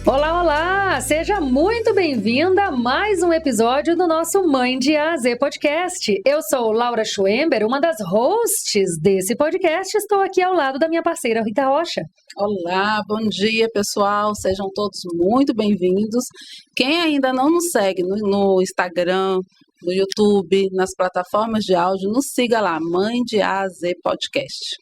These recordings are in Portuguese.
Olá, olá! Seja muito bem-vinda a mais um episódio do nosso Mãe de A a Z podcast. Eu sou Laura Schwember, uma das hosts desse podcast. Estou aqui ao lado da minha parceira Rita Rocha. Olá, bom dia, pessoal. Sejam todos muito bem-vindos. Quem ainda não nos segue no Instagram, no YouTube, nas plataformas de áudio, nos siga lá, Mãe de A a Z podcast.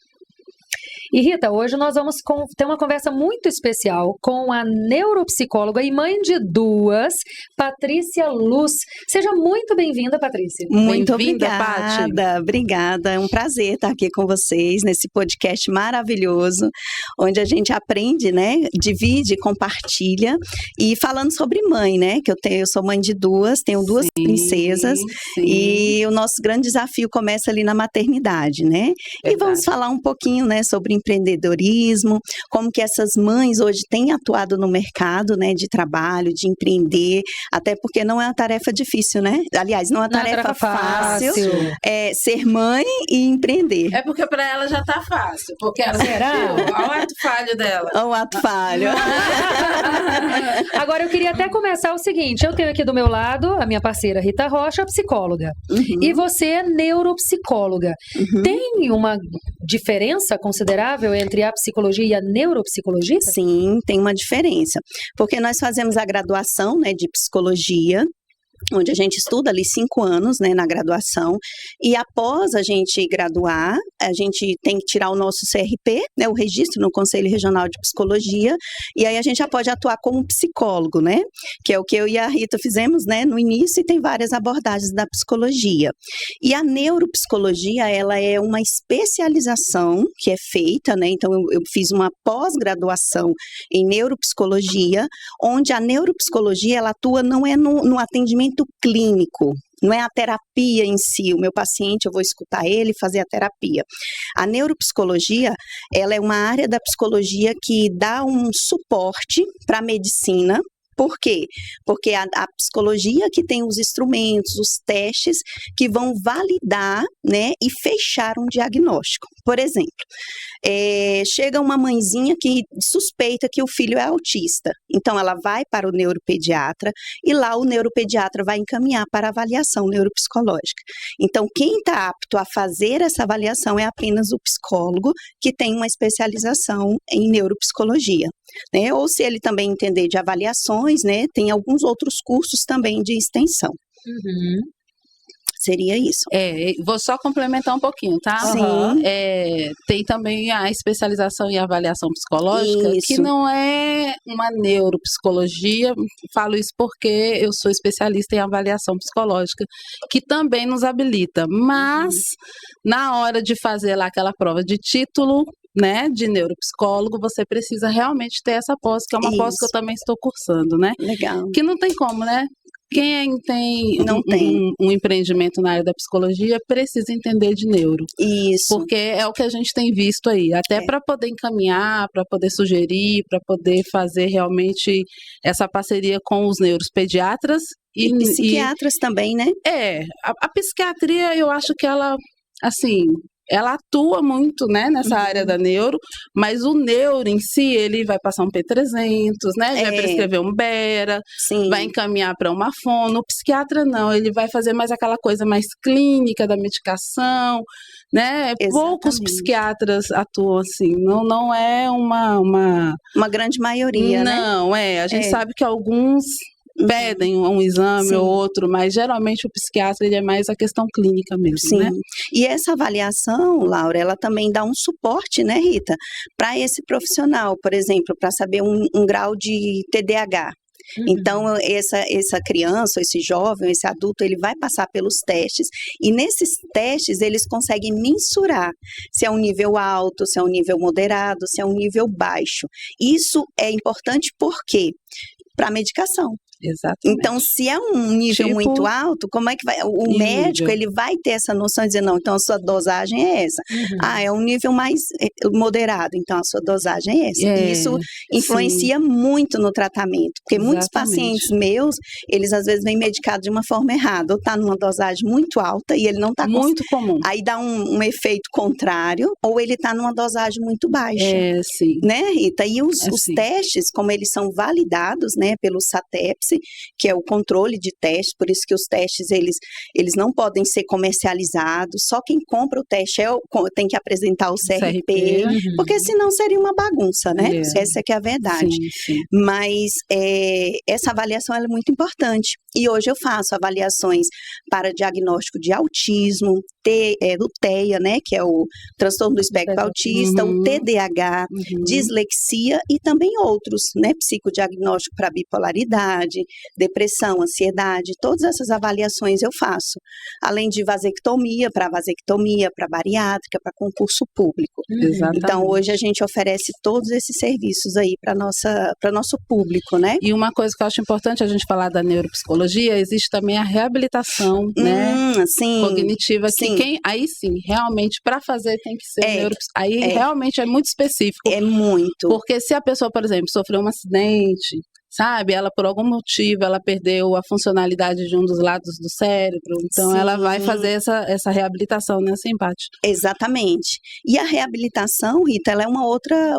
E Rita, hoje nós vamos ter uma conversa muito especial com a neuropsicóloga e mãe de duas, Patrícia Luz. Seja muito bem-vinda, Patrícia. Muito obrigada, obrigada. É um prazer estar aqui com vocês nesse podcast maravilhoso, onde a gente aprende, né, divide, compartilha e falando sobre mãe, né, que eu sou mãe de duas, tenho duas princesas e o nosso grande desafio começa ali na maternidade, né? Verdade. E vamos falar um pouquinho, né, sobre empreendedorismo, como que essas mães hoje têm atuado no mercado, né, de trabalho, de empreender, até porque não é uma tarefa difícil, né? Aliás, não é uma tarefa fácil ser mãe e empreender. É porque para ela já tá fácil, porque ela olha o ato falho dela. Olha o ato falho. Agora eu queria até começar o seguinte, eu tenho aqui do meu lado a minha parceira Rita Rocha, psicóloga, e você é neuropsicóloga. Tem uma diferença considerável entre a psicologia e a neuropsicologia? Sim, tem uma diferença, porque nós fazemos a graduação, né, de psicologia, onde a gente estuda ali 5 anos, né, na graduação, e após a gente graduar, a gente tem que tirar o nosso CRP, né, o registro no Conselho Regional de Psicologia, e aí a gente já pode atuar como psicólogo, né, que é o que eu e a Rita fizemos, né, no início, e tem várias abordagens da psicologia. E a neuropsicologia, ela é uma especialização que é feita, né, então eu fiz uma pós-graduação em neuropsicologia, onde a neuropsicologia, ela atua não é no atendimento clínico, não é a terapia em si, o meu paciente, eu vou escutar ele e fazer a terapia. A neuropsicologia, ela é uma área da psicologia que dá um suporte para a medicina. Por quê? Porque a psicologia que tem os instrumentos, os testes que vão validar, né, e fechar um diagnóstico. Por exemplo, chega uma mãezinha que suspeita que o filho é autista. Então, ela vai para o neuropediatra e lá o neuropediatra vai encaminhar para a avaliação neuropsicológica. Então, quem está apto a fazer essa avaliação é apenas o psicólogo que tem uma especialização em neuropsicologia. Né? Ou se ele também entender de avaliações, né, tem alguns outros cursos também de extensão. Seria isso. Vou só complementar um pouquinho, tá? Sim. Tem também a especialização em avaliação psicológica, que não é uma neuropsicologia, falo isso porque eu sou especialista em avaliação psicológica, que também nos habilita, mas na hora de fazer lá aquela prova de título, né, de neuropsicólogo, você precisa realmente ter essa pós, que é uma pós que eu também estou cursando, né? Legal. Que não tem como, né? Quem tem um empreendimento na área da psicologia precisa entender de neuro. Isso. Porque é o que a gente tem visto aí. Até para poder encaminhar, para poder sugerir, para poder fazer realmente essa parceria com os neuropediatras. E psiquiatras também, né? A psiquiatria, eu acho que ela, assim, ela atua muito, né, nessa área da neuro, mas o neuro em si, ele vai passar um P300, né, vai prescrever um Bera, vai encaminhar para uma fono. O psiquiatra não, ele vai fazer mais aquela coisa mais clínica da medicação, né, poucos psiquiatras atuam assim, não é uma grande maioria, né? Não, a gente sabe que alguns pedem um exame ou outro, mas geralmente o psiquiatra ele é mais a questão clínica mesmo, né? E essa avaliação, Laura, ela também dá um suporte, né, Rita, para esse profissional, por exemplo, para saber um grau de TDAH. Então, essa criança, esse jovem, esse adulto, ele vai passar pelos testes e nesses testes eles conseguem mensurar se é um nível alto, se é um nível moderado, se é um nível baixo. Isso é importante porque para a medicação. Exatamente. Então, se é um nível muito alto, como é que vai? O médico, ele vai ter essa noção de dizer, não, então a sua dosagem é essa. É um nível mais moderado, então a sua dosagem é essa. E isso influencia muito no tratamento, porque muitos pacientes meus, eles às vezes vêm medicados de uma forma errada, ou tá numa dosagem muito alta e ele não tá... Muito comum. Aí dá um efeito contrário, ou ele tá numa dosagem muito baixa. Sim. Né, Rita? E os testes, como eles são validados, né, pelo SATEPS, que é o controle de testes, por isso que os testes, eles não podem ser comercializados, só quem compra o teste tem que apresentar o CRP, porque senão seria uma bagunça, né? Essa é que é a verdade. Sim. Mas essa avaliação ela é muito importante. E hoje eu faço avaliações para diagnóstico de autismo, do TEA, né, que é o transtorno do espectro autista, o TDAH, dislexia e também outros, né, psicodiagnóstico para bipolaridade, depressão, ansiedade, todas essas avaliações eu faço. Além de vasectomia, para bariátrica, para concurso público. Exatamente. Então, hoje a gente oferece todos esses serviços aí para nosso público, né? E uma coisa que eu acho importante a gente falar da neuropsicologia, existe também a reabilitação, né? Cognitiva, que aí sim, realmente, para fazer tem que ser neuropsicologia. Aí realmente é muito específico. É muito. Porque se a pessoa, por exemplo, sofreu um acidente, sabe? Ela, por algum motivo, ela perdeu a funcionalidade de um dos lados do cérebro. Então, ela vai fazer essa reabilitação nessa empate. Exatamente. E a reabilitação, Rita, ela é uma outra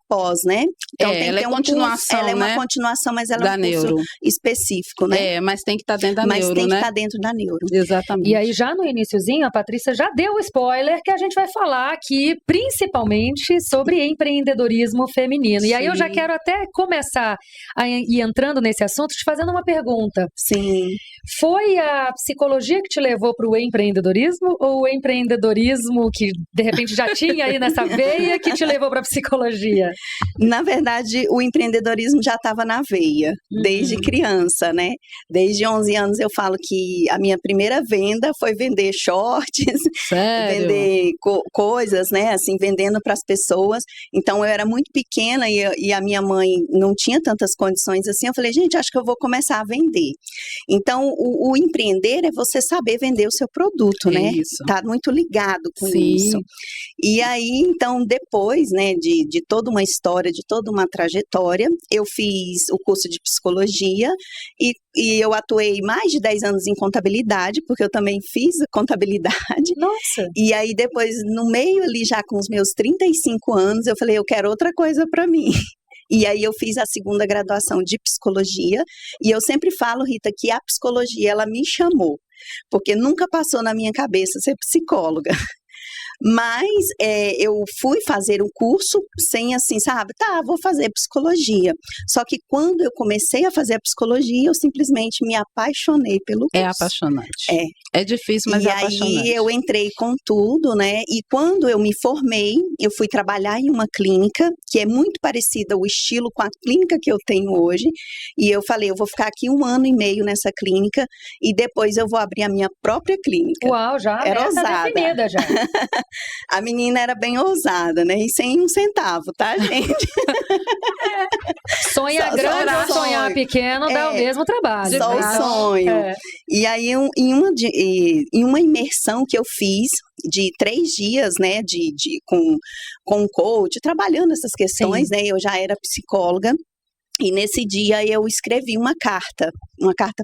pós, né? Então, tem ela é continuação, ela é uma continuação, mas ela é um neuro. curso específico, né? Mas tem que estar dentro da neuro, né? Mas tem que estar dentro da neuro. Exatamente. E aí, já no iniciozinho, a Patrícia já deu o spoiler que a gente vai falar aqui, principalmente, sobre empreendedorismo feminino. E aí, eu já quero até começar a ir entrando nesse assunto, te fazendo uma pergunta. Sim. Foi a psicologia que te levou para o empreendedorismo ou o empreendedorismo que, de repente, já tinha aí nessa veia que te levou para a psicologia? Na verdade, o empreendedorismo já estava na veia, desde criança, né? Desde 11 anos eu falo que a minha primeira venda foi vender shorts, vender coisas, né? Assim, vendendo para as pessoas. Então, eu era muito pequena e a minha mãe não tinha tantas condições assim. Eu falei, gente, acho que eu vou começar a vender. Então, o empreender é você saber vender o seu produto, né? Isso. Tá muito ligado com isso. E aí, então, depois, né, de toda uma história, de toda uma trajetória, eu fiz o curso de psicologia e eu atuei mais de 10 anos em contabilidade, porque eu também fiz contabilidade. Nossa! E aí, depois, no meio ali, já com os meus 35 anos, eu falei, eu quero outra coisa para mim. E aí eu fiz a segunda graduação de psicologia e eu sempre falo, Rita, que a psicologia, ela me chamou, porque nunca passou na minha cabeça ser psicóloga. Mas eu fui fazer o curso sem assim, sabe? Vou fazer psicologia. Só que quando eu comecei a fazer a psicologia, eu simplesmente me apaixonei pelo curso. É apaixonante. É difícil, mas é apaixonante. E aí eu entrei com tudo, né? E quando eu me formei, eu fui trabalhar em uma clínica, que é muito parecida o estilo com a clínica que eu tenho hoje. E eu falei, eu vou ficar aqui 1 ano e meio nessa clínica e depois eu vou abrir a minha própria clínica. Uau, já era ousada. Definida já. A menina era bem ousada, né? E sem um centavo, tá, gente? Sonhar grande ou sonhar pequeno dá o mesmo trabalho. Só o sonho. E aí, em uma imersão que eu fiz de 3 dias, né, com um coach, trabalhando essas questões, né? Eu já era psicóloga. E nesse dia eu escrevi uma carta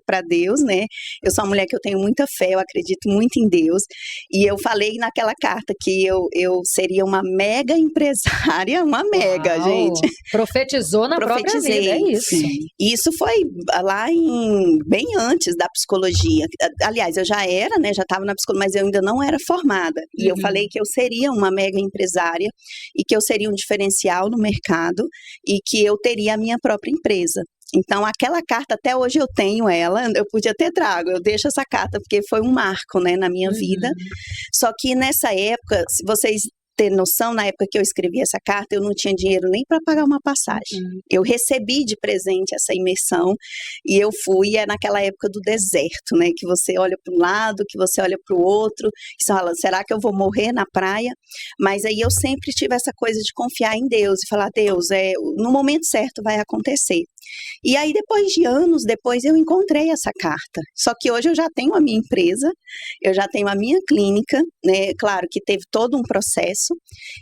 para Deus, né? Eu sou uma mulher que eu tenho muita fé, eu acredito muito em Deus. E eu falei naquela carta que eu seria uma mega empresária, uma mega, gente. Profetizou na própria vida, é isso. Isso foi lá bem antes da psicologia. Aliás, eu já era, né? Já estava na psicologia, mas eu ainda não era formada. E eu falei que eu seria uma mega empresária e que eu seria um diferencial no mercado e que eu teria a minha própria empresa. Então, aquela carta, até hoje eu tenho ela, eu podia ter trago, eu deixo essa carta, porque foi um marco, né, na minha vida. Só que nessa época, se vocês ter noção, na época que eu escrevi essa carta, eu não tinha dinheiro nem para pagar uma passagem. Eu recebi de presente essa imersão e eu fui, é naquela época do deserto, né? Que você olha para um lado, que você olha para o outro, e você fala, será que eu vou morrer na praia? Mas aí eu sempre tive essa coisa de confiar em Deus e falar, Deus, no momento certo vai acontecer. E aí, depois de anos depois, eu encontrei essa carta. Só que hoje eu já tenho a minha empresa, eu já tenho a minha clínica, né? Claro que teve todo um processo.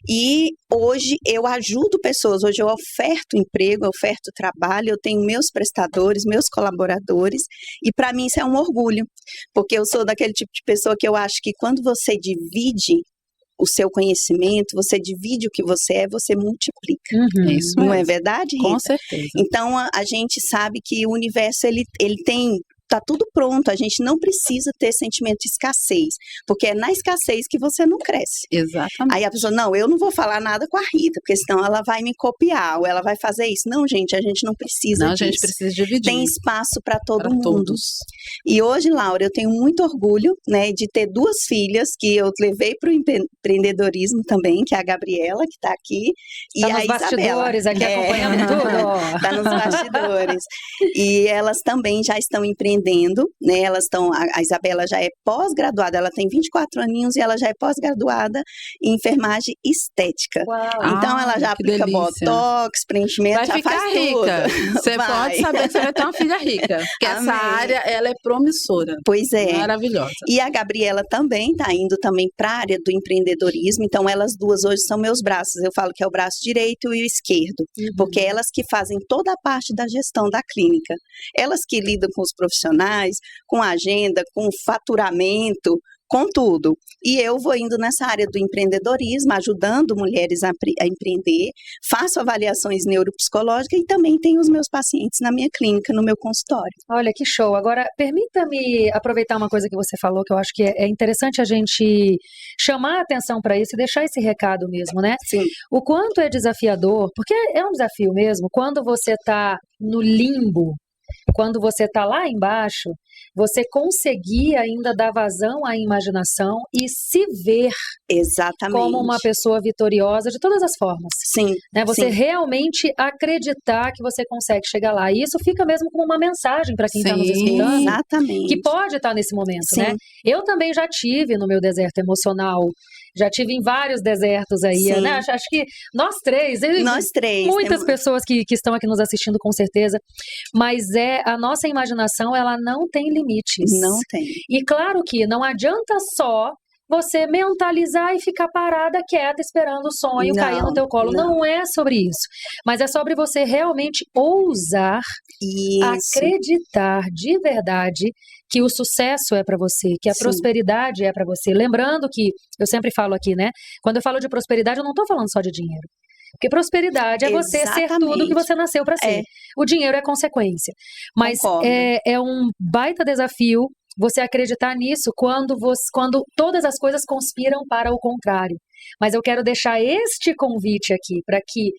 E hoje eu ajudo pessoas, hoje eu oferto emprego, eu oferto trabalho, eu tenho meus prestadores, meus colaboradores. E para mim isso é um orgulho, porque eu sou daquele tipo de pessoa que eu acho que quando você divide o seu conhecimento, você divide o que você multiplica. Isso Não mesmo. é verdade, Rita? Com certeza. Então, a gente sabe que o universo, ele tem... Tá tudo pronto, a gente não precisa ter sentimento de escassez, porque é na escassez que você não cresce. Exatamente. Aí a pessoa, não, eu não vou falar nada com a Rita, porque senão ela vai me copiar, ou ela vai fazer isso. Não, gente, a gente não precisa disso. A gente precisa dividir. Tem espaço para todo mundo. Todos. E hoje, Laura, eu tenho muito orgulho, né, de ter 2 filhas que eu levei para o empreendedorismo também, que é a Gabriela, que está aqui, e tá a nos bastidores, aqui acompanhando tudo. Está nos bastidores. E elas também já estão empreendendo, né? Elas estão, a Isabela já é pós-graduada, ela tem 24 aninhos e ela já é pós-graduada em enfermagem estética. Uau. Então ela já aplica botox, preenchimento, já faz tudo. Vai ficar rica. Você pode saber que você vai ter uma filha rica, porque essa área, ela é promissora. Pois é. Maravilhosa. E a Gabriela também está indo também para a área do empreendedorismo, então elas duas hoje são meus braços, eu falo que é o braço direito e o esquerdo, porque elas que fazem toda a parte da gestão da clínica, elas que lidam com os profissionais, com a agenda, com o faturamento, com tudo. E eu vou indo nessa área do empreendedorismo, ajudando mulheres a empreender, faço avaliações neuropsicológicas e também tenho os meus pacientes na minha clínica, no meu consultório. Olha, que show. Agora, permita-me aproveitar uma coisa que você falou, que eu acho que é interessante a gente chamar a atenção para isso e deixar esse recado mesmo, né? Sim. O quanto é desafiador, porque é um desafio mesmo, quando você está no limbo, quando você está lá embaixo, você conseguir ainda dar vazão à imaginação e se ver como uma pessoa vitoriosa de todas as formas. Sim. Né? Você realmente acreditar que você consegue chegar lá. E isso fica mesmo como uma mensagem para quem está nos escutando. Exatamente. Que pode estar nesse momento, Sim. né? Eu também já tive no meu deserto emocional. Já tive em vários desertos aí, né? Acho que nós três. Muitas pessoas que estão aqui nos assistindo, com certeza. Mas a nossa imaginação, ela não tem limites. Não tem. E claro que não adianta só você mentalizar e ficar parada, quieta, esperando o sonho cair no teu colo. Não é sobre isso. Mas é sobre você realmente ousar acreditar de verdade que o sucesso é para você, que a prosperidade é para você. Lembrando que, eu sempre falo aqui, né? Quando eu falo de prosperidade, eu não estou falando só de dinheiro. Porque prosperidade é você ser tudo que você nasceu para ser. O dinheiro é consequência. Mas é um baita desafio você acreditar nisso quando todas as coisas conspiram para o contrário. Mas eu quero deixar este convite aqui para que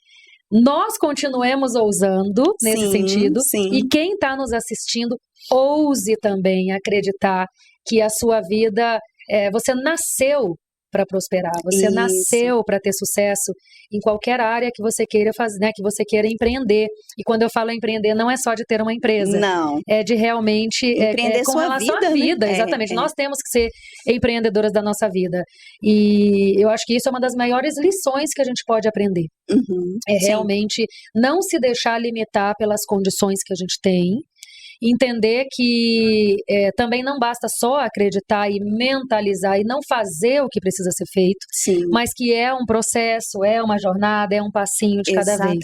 nós continuemos ousando nesse sentido. E quem está nos assistindo, ouse também acreditar que a sua vida, você nasceu para prosperar, você nasceu para ter sucesso em qualquer área que você queira fazer, né, que você queira empreender. E quando eu falo empreender, não é só de ter uma empresa. Não. É de realmente empreender com relação à vida, né? exatamente. Nós temos que ser empreendedoras da nossa vida. E eu acho que isso é uma das maiores lições que a gente pode aprender. Realmente não se deixar limitar pelas condições que a gente tem. Entender que também não basta só acreditar e mentalizar e não fazer o que precisa ser feito, mas que é um processo, é uma jornada, é um passinho de cada vez.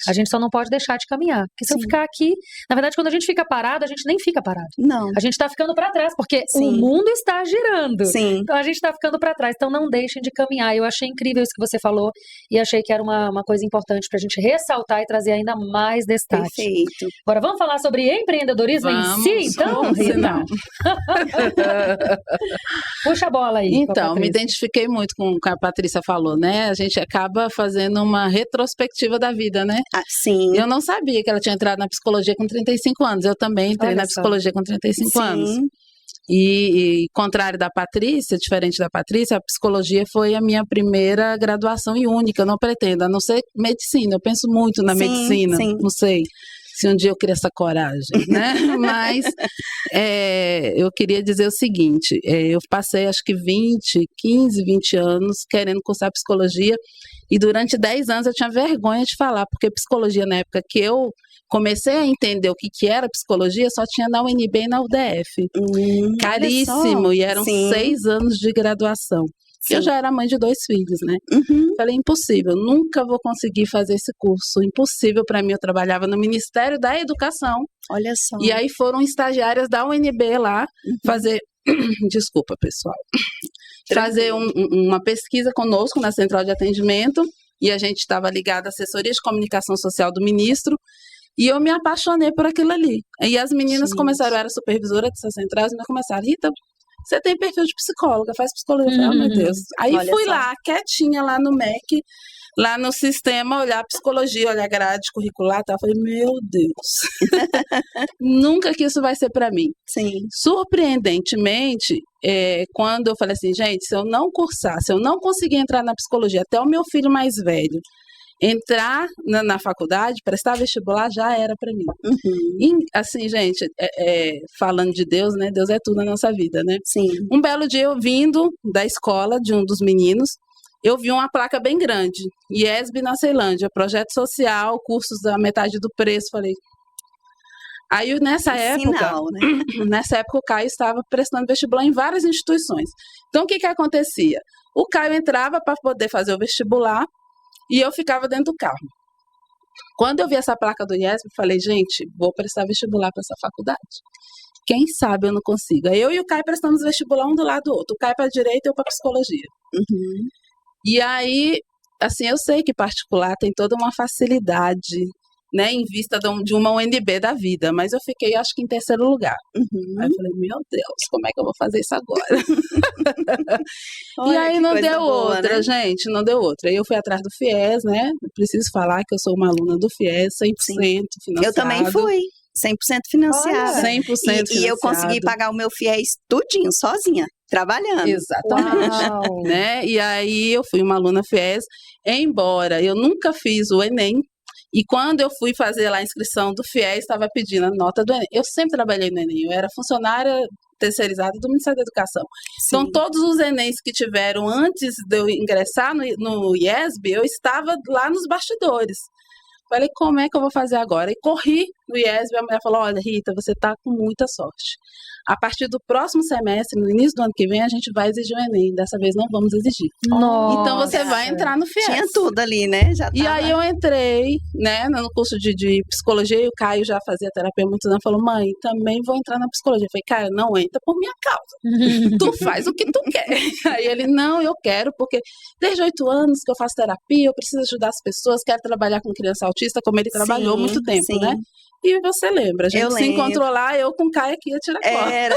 A gente só não pode deixar de caminhar. Porque se eu ficar aqui, na verdade, quando a gente fica parado, a gente nem fica parado. Não. A gente está ficando para trás, porque o mundo está girando. Sim. Então a gente está ficando para trás. Então não deixem de caminhar. Eu achei incrível isso que você falou e achei que era uma coisa importante para a gente ressaltar e trazer ainda mais destaque. Perfeito. Agora vamos falar sobre empreendedorismo em si, então, Rita? Puxa a bola aí. Então, me identifiquei muito com o que a Patrícia falou, né? A gente acaba fazendo uma retrospectiva da vida, né? Sim. Eu não sabia que ela tinha entrado na psicologia com 35 anos. Eu também entrei na psicologia com 35 anos. E contrário da Patrícia, diferente da Patrícia, a psicologia foi a minha primeira graduação e única. Eu não pretendo, a não ser medicina. Eu penso muito na medicina, não sei se um dia eu queria essa coragem, né? Mas eu queria dizer o seguinte, eu passei acho que 15, 20 anos querendo cursar psicologia e durante 10 anos eu tinha vergonha de falar, porque psicologia na época que eu comecei a entender o que era psicologia, só tinha na UNB e na UDF. Caríssimo, e eram 6 anos de graduação. Eu já era mãe de 2 filhos, né? Falei, impossível, nunca vou conseguir fazer esse curso. Impossível para mim, eu trabalhava no Ministério da Educação. Olha só. E aí foram estagiárias da UNB lá fazer... Desculpa, pessoal. Fazer uma pesquisa conosco na Central de Atendimento. E a gente estava ligada à Assessoria de Comunicação Social do Ministro. E eu me apaixonei por aquilo ali. E as meninas começaram, eu era supervisora dessas centrais, e começaram, Rita, você tem perfil de psicóloga, faz psicologia. Eu falei, oh, meu Deus. Aí olha fui só. Lá, quietinha, lá no MEC, lá no sistema, olhar psicologia, olhar grade curricular, tá? Eu falei, meu Deus, nunca que isso vai ser para mim. Sim. Surpreendentemente, quando eu falei assim, gente, se eu não cursar, se eu não conseguir entrar na psicologia, até o meu filho mais velho, entrar na faculdade, prestar vestibular, já era para mim. E, assim, gente, falando de Deus, né? Deus é tudo na nossa vida, né? Sim. Um belo dia, eu vindo da escola de um dos meninos, eu vi uma placa bem grande, IESB na Ceilândia, projeto social, cursos a metade do preço, falei... Aí, nessa época, né? Nessa época, o Caio estava prestando vestibular em várias instituições. Então, o que acontecia? O Caio entrava para poder fazer o vestibular, e eu ficava dentro do carro. Quando eu vi essa placa do IESB, eu falei, gente, vou prestar vestibular para essa faculdade. Quem sabe eu não consigo. Aí eu e o Caio prestamos vestibular um do lado do outro. O Caio para a direita e eu para a psicologia. E aí, assim, eu sei que particular tem toda uma facilidade, né, em vista de uma UNB da vida, mas eu fiquei, acho que, em terceiro lugar. Aí eu falei, meu Deus, como é que eu vou fazer isso agora? E aí não deu boa, outra, né? Gente, não deu outra. Aí eu fui atrás do FIES, né, preciso falar que eu sou uma aluna do FIES, 100% financiado. Eu também fui. 100% financiada. 100% financiado. E eu consegui pagar o meu FIES tudinho, sozinha, trabalhando. Exatamente. Né? E aí eu fui uma aluna FIES, embora eu nunca fiz o Enem, e quando eu fui fazer lá a inscrição do FIES, estava pedindo a nota do Enem. Eu sempre trabalhei no Enem, eu era funcionária terceirizada do Ministério da Educação. Sim. Então, todos os Enems que tiveram antes de eu ingressar no IESB, eu estava lá nos bastidores. Falei, como é que eu vou fazer agora? E corri no IESB, a mulher falou, olha, Rita, você está com muita sorte. A partir do próximo semestre, no início do ano que vem, a gente vai exigir o Enem. Dessa vez não vamos exigir. Nossa. Então, você vai entrar no FIES. Tinha tudo ali, né? Já e aí eu entrei, né, no curso de psicologia, e o Caio já fazia terapia há muitos anos, falou, mãe, também vou entrar na psicologia. Eu falei, Caio, não entra por minha causa. Tu faz o que tu quer. Aí ele, não, eu quero, porque desde 8 anos que eu faço terapia, eu preciso ajudar as pessoas, quero trabalhar com criança autista, como ele trabalhou muito tempo, né? E você lembra, a gente se encontrou lá, eu com o Caio aqui a Tiracó. Era.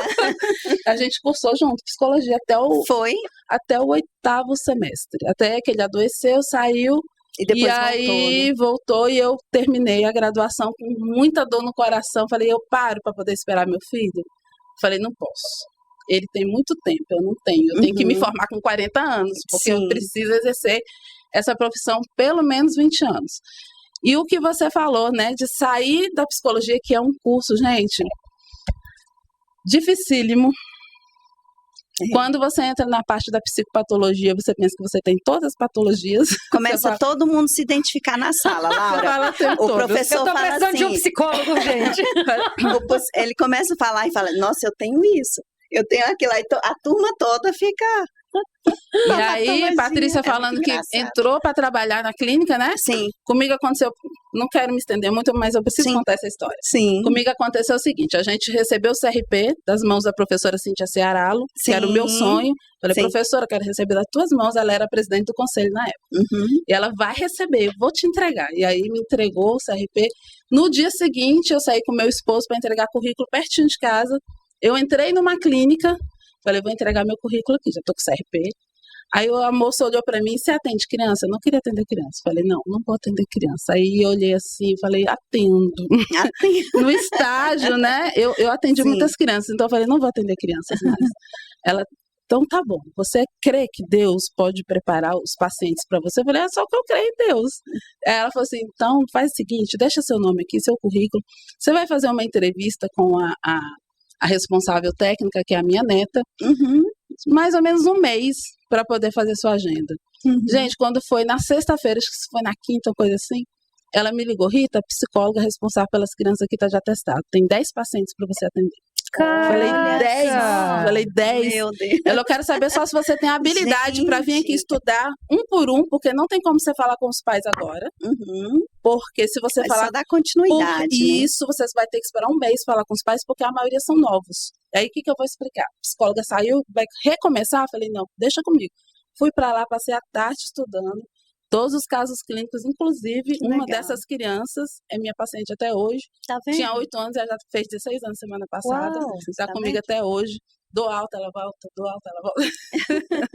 A gente cursou junto psicologia até o 8º semestre. Até que ele adoeceu, saiu. E depois aí voltou e eu terminei a graduação com muita dor no coração. Falei, eu paro para poder esperar meu filho? Falei, não posso. Ele tem muito tempo, eu não tenho. Eu tenho que me formar com 40 anos, porque eu preciso exercer essa profissão pelo menos 20 anos. E o que você falou, né, de sair da psicologia, que é um curso, gente, dificílimo. Quando você entra na parte da psicopatologia, você pensa que você tem todas as patologias. Começa todo mundo se identificar na sala, Laura. O professor fala assim... Eu tô precisando de um psicólogo, gente. Ele começa a falar e fala, nossa, eu tenho isso, eu tenho aquilo. Aí a turma toda fica... E aí, Patrícia falando que entrou para trabalhar na clínica, né? Sim. Comigo aconteceu, não quero me estender muito, mas eu preciso contar essa história. Sim. Comigo aconteceu o seguinte, a gente recebeu o CRP das mãos da professora Cíntia Cearalo, que era o meu sonho. Falei, professora, quero receber das tuas mãos. Ela era presidente do conselho na época. E ela vai receber, eu vou te entregar. E aí me entregou o CRP. No dia seguinte, eu saí com meu esposo para entregar currículo pertinho de casa. Eu entrei numa clínica, falei, vou entregar meu currículo aqui, já tô com o CRP. Aí a moça olhou pra mim, você atende criança? Eu não queria atender criança. Falei, não vou atender criança. Aí eu olhei assim, falei, atendo. No estágio, né, eu atendi muitas crianças, então eu falei, não vou atender crianças mais. Ela, então tá bom, você crê que Deus pode preparar os pacientes para você? Eu falei, é só que eu creio em Deus. Aí ela falou assim, então faz o seguinte, deixa seu nome aqui, seu currículo, você vai fazer uma entrevista com a responsável técnica, que é a minha neta, mais ou menos um mês para poder fazer sua agenda. Gente, quando foi na sexta-feira, acho que foi na quinta, coisa assim, ela me ligou, Rita, psicóloga responsável pelas crianças aqui está de atestado, tem 10 pacientes para você atender. Falei 10. Meu Deus. Eu quero saber só se você tem a habilidade para vir aqui estudar um por um, porque não tem como você falar com os pais agora. Porque se você falar. Só dar continuidade. Isso, você vai ter que esperar um mês para falar com os pais, porque a maioria são novos. Aí o que eu vou explicar? A psicóloga saiu, vai recomeçar? Falei, não, deixa comigo. Fui para lá, passei a tarde estudando. Todos os casos clínicos, inclusive, uma dessas crianças é minha paciente até hoje. Tá vendo? Tinha 8 anos, ela já fez 16 anos semana passada. Está comigo vendo? Até hoje. Dou alta, ela volta, dou alta, ela volta.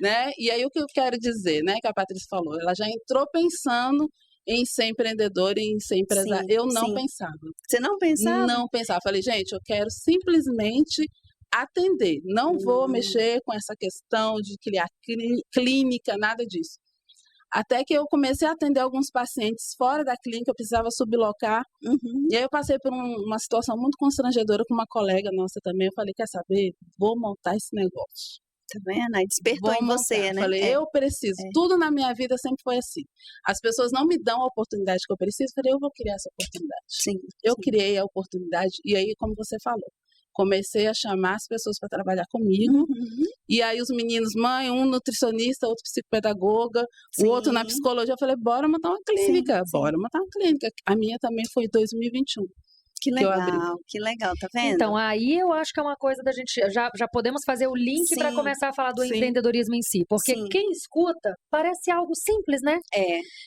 Né? E aí o que eu quero dizer, né, que a Patrícia falou, ela já entrou pensando em ser empreendedora e em ser empresária. Eu não pensava. Você não pensava? Não pensava. Falei, gente, eu quero simplesmente atender. Não vou mexer com essa questão de criar clínica, nada disso. Até que eu comecei a atender alguns pacientes fora da clínica, eu precisava sublocar. E aí eu passei por uma situação muito constrangedora com uma colega nossa também. Eu falei, quer saber? Vou montar esse negócio. Tá vendo? Aí despertou em você, né? Falei, eu preciso. Tudo na minha vida sempre foi assim. As pessoas não me dão a oportunidade que eu preciso. Eu falei, eu vou criar essa oportunidade. Eu criei a oportunidade. E aí, como você falou, comecei a chamar as pessoas para trabalhar comigo. E aí os meninos, mãe, um nutricionista, outro psicopedagoga, o outro na psicologia. Eu falei, bora montar uma clínica. Bora montar uma clínica. A minha também foi em 2021. Que legal, tá vendo? Então, aí eu acho que é uma coisa da gente, já podemos fazer o link para começar a falar do empreendedorismo em si, porque quem escuta parece algo simples, né?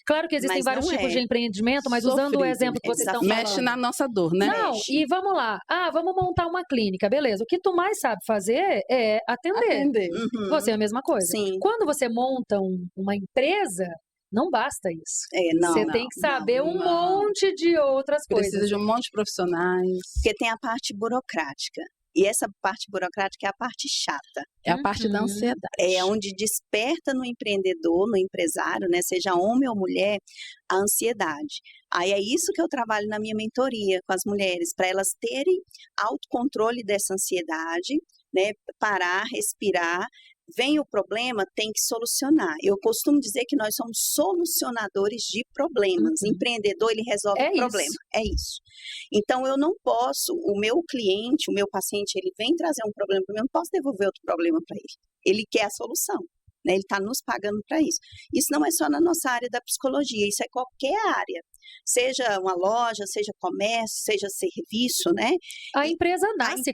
Claro que existem vários tipos de empreendimento, mas usando o exemplo que vocês estão falando. Mexe na nossa dor, né? Não, e vamos lá. Vamos montar uma clínica, beleza. O que tu mais sabe fazer é atender. Você é a mesma coisa. Quando você monta uma empresa, não basta isso. Você tem que saber um monte de outras coisas. Precisa de um monte de profissionais. Porque tem a parte burocrática. E essa parte burocrática é a parte chata. É a parte da ansiedade. É onde desperta no empreendedor, no empresário, né, seja homem ou mulher, a ansiedade. Aí é isso que eu trabalho na minha mentoria com as mulheres, para elas terem autocontrole dessa ansiedade, né, parar, respirar. Vem o problema, tem que solucionar. Eu costumo dizer que nós somos solucionadores de problemas. Empreendedor, ele resolve o problema. É isso. Então, eu não posso, o meu cliente, o meu paciente, ele vem trazer um problema para mim, eu não posso devolver outro problema para ele. Ele quer a solução. Né? Ele está nos pagando para isso. Isso não é só na nossa área da psicologia, isso é qualquer área. Seja uma loja, seja comércio, seja serviço, né? A empresa nasce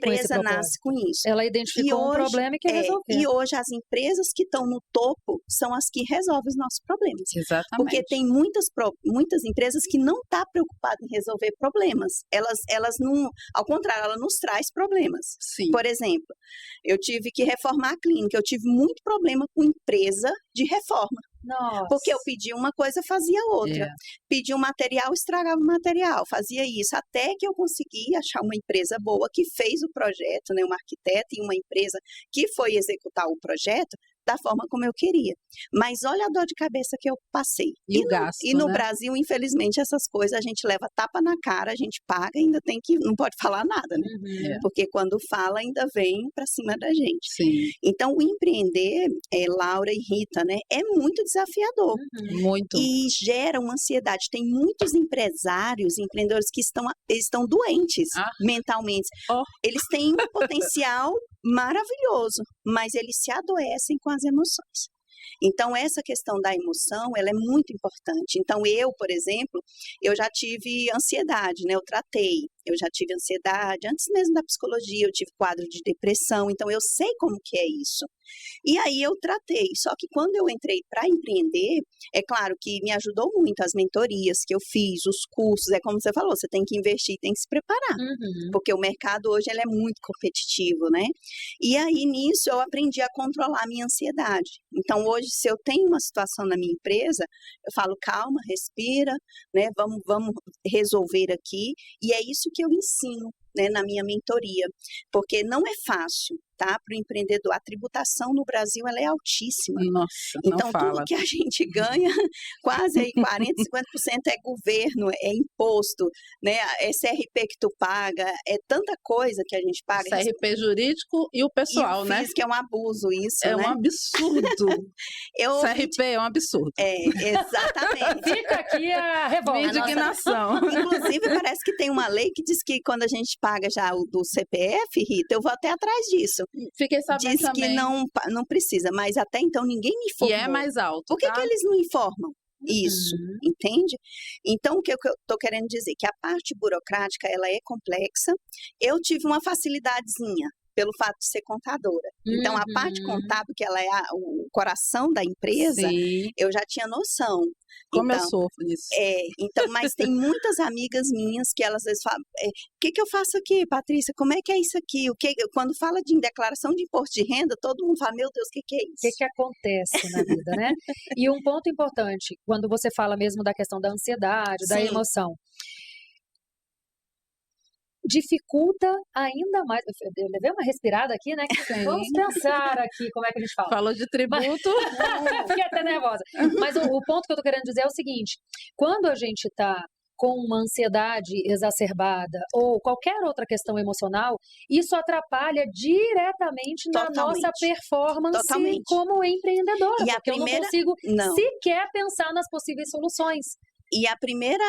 com isso. Ela identificou um problema e quer resolver. E hoje as empresas que estão no topo são as que resolvem os nossos problemas. Exatamente. Porque tem muitas empresas que não estão preocupadas em resolver problemas. Elas não, ao contrário, ela nos traz problemas. Por exemplo, eu tive que reformar a clínica, eu tive muito problema com empresa de reforma. Nossa. Porque eu pedi uma coisa, fazia outra. Pedi um material, estragava o material, fazia isso. Até que eu consegui achar uma empresa boa que fez o projeto, né, uma arquiteta e uma empresa que foi executar o projeto da forma como eu queria. Mas olha a dor de cabeça que eu passei. E no Brasil, infelizmente, essas coisas a gente leva tapa na cara, a gente paga e ainda não pode falar nada, né? Porque quando fala, ainda vem para cima da gente. Então, o empreender, Laura e Rita, né, é muito desafiador. Muito. E gera uma ansiedade. Tem muitos empresários, empreendedores que estão doentes mentalmente. Eles têm um potencial maravilhoso, mas eles se adoecem com as emoções. Então, essa questão da emoção, ela é muito importante. Então, eu, por exemplo, eu já tive ansiedade, né? Eu tratei. eu já tive ansiedade, antes mesmo da psicologia, eu tive quadro de depressão, então eu sei como que é isso. E aí eu tratei, só que quando eu entrei para empreender, é claro que me ajudou muito as mentorias que eu fiz, os cursos, é como você falou, você tem que investir, tem que se preparar, porque o mercado hoje ele é muito competitivo, né? E aí nisso eu aprendi a controlar a minha ansiedade. Então hoje, se eu tenho uma situação na minha empresa, eu falo, calma, respira, né? Vamos resolver aqui, e é isso que eu ensino, né, na minha mentoria, porque não é fácil, tá, para o empreendedor. A tributação no Brasil, ela é altíssima. Nossa, então, tudo que a gente ganha, quase aí 40%, 50% é governo, é imposto, né, é CRP que tu paga, é tanta coisa que a gente paga. CRP jurídico e o pessoal, e o né? físico é um abuso isso, é né? Um absurdo. CRP é um absurdo. Exatamente. Fica aqui a revolta. Minha indignação. Inclusive, parece que tem uma lei que diz que quando a gente paga já o do CPF, Rita, eu vou até atrás disso. Fiquei sabendo diz também. Que não precisa, mas até então ninguém me informou. E é mais alto, Por que eles não informam? Isso, entende? Então, o que eu estou querendo dizer? Que a parte burocrática, ela é complexa. Eu tive uma facilidadezinha pelo fato de ser contadora. Então, a parte contábil, que ela é o coração da empresa, sim, eu já tinha noção. Como então, eu sofro nisso. Então, mas tem muitas amigas minhas que elas às vezes falam, o que eu faço aqui, Patrícia? Como é que é isso aqui? Quando fala de declaração de imposto de renda, todo mundo fala, meu Deus, o que é isso? O que acontece na vida, né? E um ponto importante, quando você fala mesmo da questão da ansiedade, da emoção, dificulta ainda mais. Eu levei uma respirada aqui, né? Vamos pensar aqui como é que a gente fala. Falou de tributo. Fiquei até nervosa. Mas o ponto que eu tô querendo dizer é o seguinte: quando a gente tá com uma ansiedade exacerbada ou qualquer outra questão emocional, isso atrapalha diretamente na nossa performance como empreendedora. E porque eu não consigo sequer pensar nas possíveis soluções. E a primeira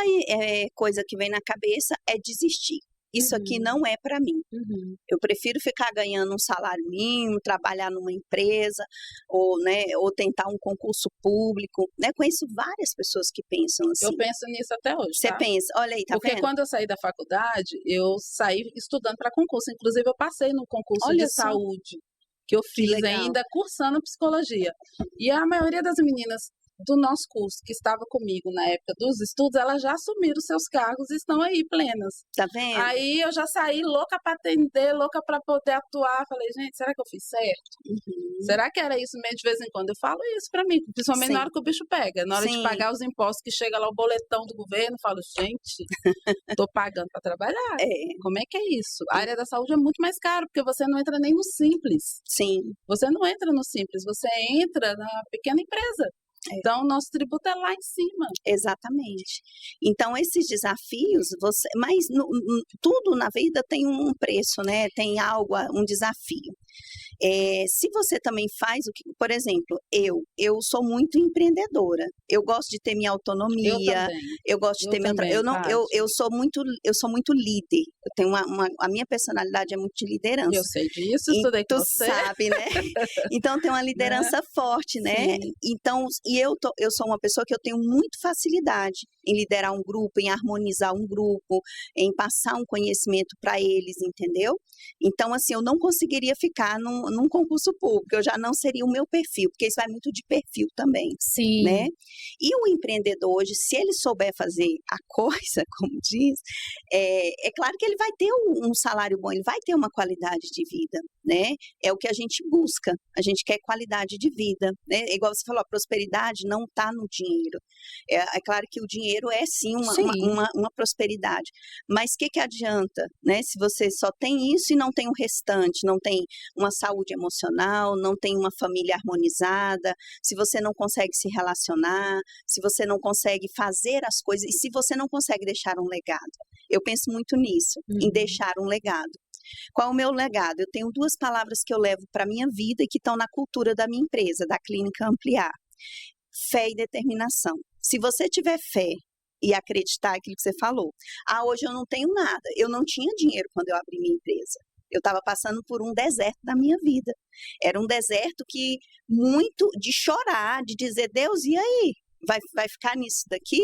coisa que vem na cabeça é desistir. Isso aqui não é para mim. Eu prefiro ficar ganhando um salário mínimo, trabalhar numa empresa, ou tentar um concurso público. Né? Conheço várias pessoas que pensam assim. Eu penso nisso até hoje. Você pensa, olha aí, tá Porque vendo? Quando eu saí da faculdade, eu saí estudando para concurso. Inclusive, eu passei no concurso de saúde, que eu fiz ainda cursando psicologia. E a maioria das meninas do nosso curso, que estava comigo na época dos estudos, elas já assumiram seus cargos e estão aí plenas. Tá vendo? Aí eu já saí louca para atender, louca para poder atuar. Falei, gente, será que eu fiz certo? Será que era isso mesmo de vez em quando? Eu falo isso para mim, principalmente na hora que o bicho pega, na hora de pagar os impostos, que chega lá o boletão do governo, eu falo, gente, tô pagando para trabalhar. Como é que é isso? A área da saúde é muito mais caro, porque você não entra nem no simples. Sim. Você não entra no simples, você entra na pequena empresa. Então, o nosso tributo é lá em cima. Exatamente. Então, esses desafios, mas tudo na vida tem um preço, né? Tem algo, um desafio. Se você também faz o que, por exemplo, eu sou muito empreendedora. Eu gosto de ter minha autonomia. Eu gosto de ter eu sou muito líder. Eu tenho a minha personalidade é muito de liderança. Eu sei disso, estudei com você. Tu sabe, né? Então tem uma liderança forte, né? Então, eu sou uma pessoa que eu tenho muito facilidade em liderar um grupo, em harmonizar um grupo, em passar um conhecimento para eles, entendeu? Então, assim, eu não conseguiria ficar num concurso público, eu já não seria o meu perfil, porque isso vai muito de perfil também. Sim. Né? E o empreendedor hoje, se ele souber fazer a coisa, como diz, é claro que ele vai ter um salário bom, ele vai ter uma qualidade de vida, né? É o que a gente busca, a gente quer qualidade de vida, né? Igual você falou, a prosperidade não está no dinheiro. É claro que o dinheiro é sim uma prosperidade, mas o que adianta, né? Se você só tem isso e não tem o restante, não tem uma saúde emocional, não tem uma família harmonizada, se você não consegue se relacionar, se você não consegue fazer as coisas, e se você não consegue deixar um legado. Eu penso muito nisso, em deixar um legado. Qual é o meu legado? Eu tenho 2 palavras que eu levo para a minha vida e que estão na cultura da minha empresa, da Clínica Ampliar. Fé e determinação. Se você tiver fé e acreditar naquilo que você falou, hoje eu não tenho nada, eu não tinha dinheiro quando eu abri minha empresa. Eu estava passando por um deserto da minha vida. Era um deserto que muito de chorar, de dizer, Deus, e aí? vai ficar nisso daqui.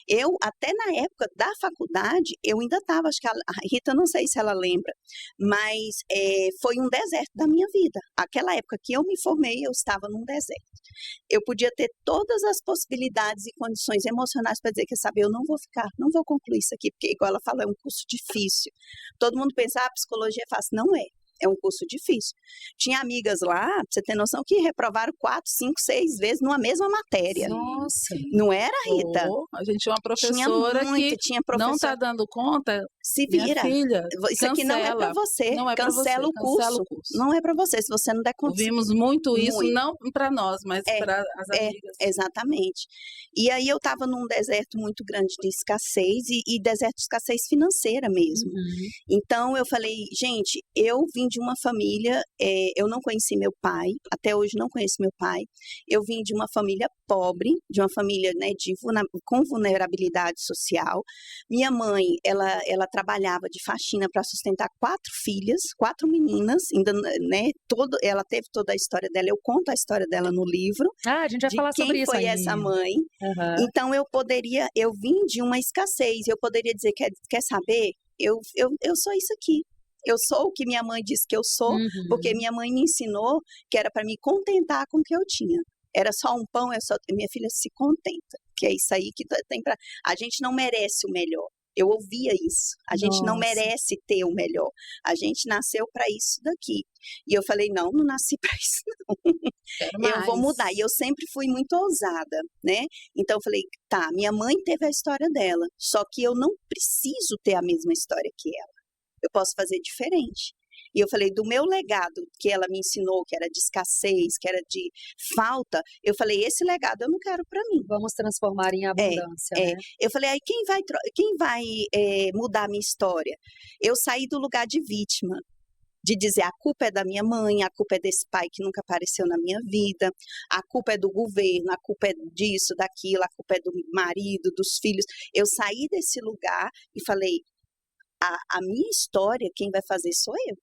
Eu, até na época da faculdade, eu ainda estava, acho que a Rita, não sei se ela lembra, mas foi um deserto da minha vida. Aquela época que eu me formei, eu estava num deserto. Eu podia ter todas as possibilidades e condições emocionais para dizer, quer saber, eu não vou concluir isso aqui, porque, igual ela fala, é um curso difícil. Todo mundo pensa, psicologia é fácil. Não é. É um curso difícil. Tinha amigas lá, pra você ter noção, que reprovaram 4, 5, 6 vezes numa mesma matéria. Nossa. Não era, Rita? A gente tinha uma professora tinha não está dando conta. Se minha vira. filha, Isso aqui não é para você. Não é cancela o curso. Não é para você, se você não der conta. Ouvimos muito isso, não para nós, mas para as amigas. Exatamente. E aí eu estava num deserto muito grande de escassez, e deserto de escassez financeira mesmo. Então eu falei, gente, eu vim de uma família, eu não conheci meu pai, até hoje não conheço meu pai. Eu vim de uma família pobre, de uma família, né, com vulnerabilidade social. Minha mãe, ela trabalhava de faxina para sustentar 4 filhas, 4 meninas, ainda, né, ela teve toda a história dela, eu conto a história dela no livro. A gente vai falar sobre isso aí. Quem foi essa mãe? Então eu vim de uma escassez, eu poderia dizer, quer saber? Eu sou isso aqui. Eu sou o que minha mãe disse que eu sou, porque minha mãe me ensinou que era para me contentar com o que eu tinha. Era só um pão, minha filha, se contenta, que é isso aí que tem para... A gente não merece o melhor. Eu ouvia isso. A gente não merece ter o melhor. A gente nasceu para isso daqui. E eu falei, não nasci para isso não. Eu vou mudar. E eu sempre fui muito ousada, né? Então eu falei, tá, minha mãe teve a história dela, só que eu não preciso ter a mesma história que ela. Eu posso fazer diferente. E eu falei, do meu legado que ela me ensinou, que era de escassez, que era de falta, eu falei, esse legado eu não quero para mim. Vamos transformar em abundância, né? Eu falei, aí quem vai mudar a minha história? Eu saí do lugar de vítima, de dizer, a culpa é da minha mãe, a culpa é desse pai que nunca apareceu na minha vida, a culpa é do governo, a culpa é disso, daquilo, a culpa é do marido, dos filhos. Eu saí desse lugar e falei, a minha história, quem vai fazer sou eu.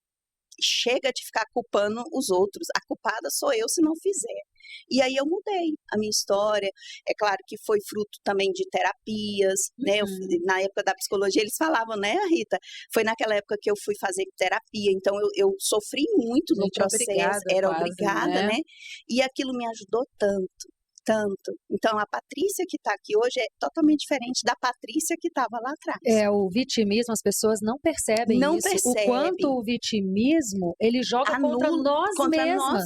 Chega de ficar culpando os outros. A culpada sou eu se não fizer. E aí eu mudei a minha história. É claro que foi fruto também de terapias, né? Na época da psicologia eles falavam, né, Rita? Foi naquela época que eu fui fazer terapia, então eu sofri muito no processo, era obrigada, né? E aquilo me ajudou tanto. Então, a Patrícia que está aqui hoje é totalmente diferente da Patrícia que estava lá atrás. O vitimismo, as pessoas não percebem isso. O quanto o vitimismo, ele joga contra nós mesmas.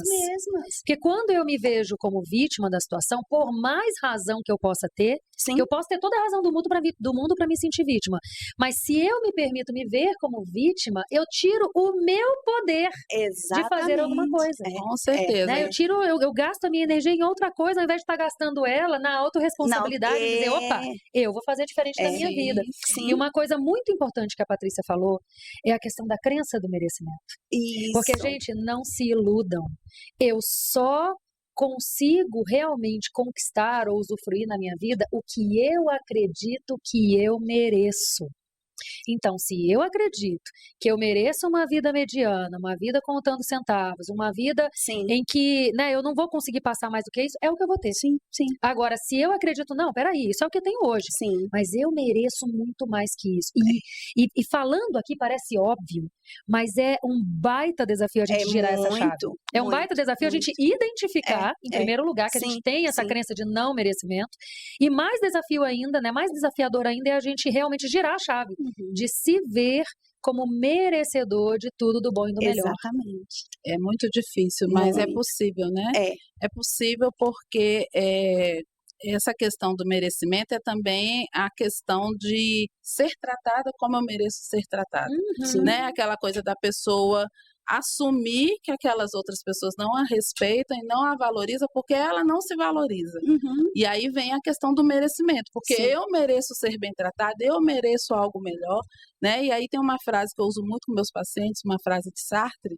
Porque quando eu me vejo como vítima da situação, por mais razão que eu possa ter, que eu posso ter toda a razão do mundo para me sentir vítima. Mas se eu me permito me ver como vítima, eu tiro o meu poder de fazer alguma coisa. Com certeza. Né? Eu gasto a minha energia em outra coisa, ao invés de estar gastando ela na autorresponsabilidade de dizer, opa, eu vou fazer diferente da minha vida. E uma coisa muito importante que a Patrícia falou é a questão da crença do merecimento. Isso. Porque, gente, não se iludam. Eu só consigo realmente conquistar ou usufruir na minha vida o que eu acredito que eu mereço. Então, se eu acredito que eu mereço uma vida mediana, uma vida contando centavos, uma vida em que, né, eu não vou conseguir passar mais do que isso, é o que eu vou ter. Agora, se eu acredito, não, peraí, isso é o que eu tenho hoje. Mas eu mereço muito mais que isso. E falando aqui parece óbvio, mas é um baita desafio a gente girar essa chave. É um baita desafio a gente identificar, em primeiro lugar, que a gente tem essa crença de não merecimento. E mais desafio ainda, né, mais desafiador ainda, é a gente realmente girar a chave. De se ver como merecedor de tudo do bom e do melhor. Exatamente. É muito difícil, mas é possível, né? É possível porque essa questão do merecimento é também a questão de ser tratada como eu mereço ser tratada. Né? Aquela coisa da pessoa assumir que aquelas outras pessoas não a respeitam e não a valorizam porque ela não se valoriza. E aí vem a questão do merecimento, porque eu mereço ser bem tratada, eu mereço algo melhor, né? E aí tem uma frase que eu uso muito com meus pacientes, uma frase de Sartre,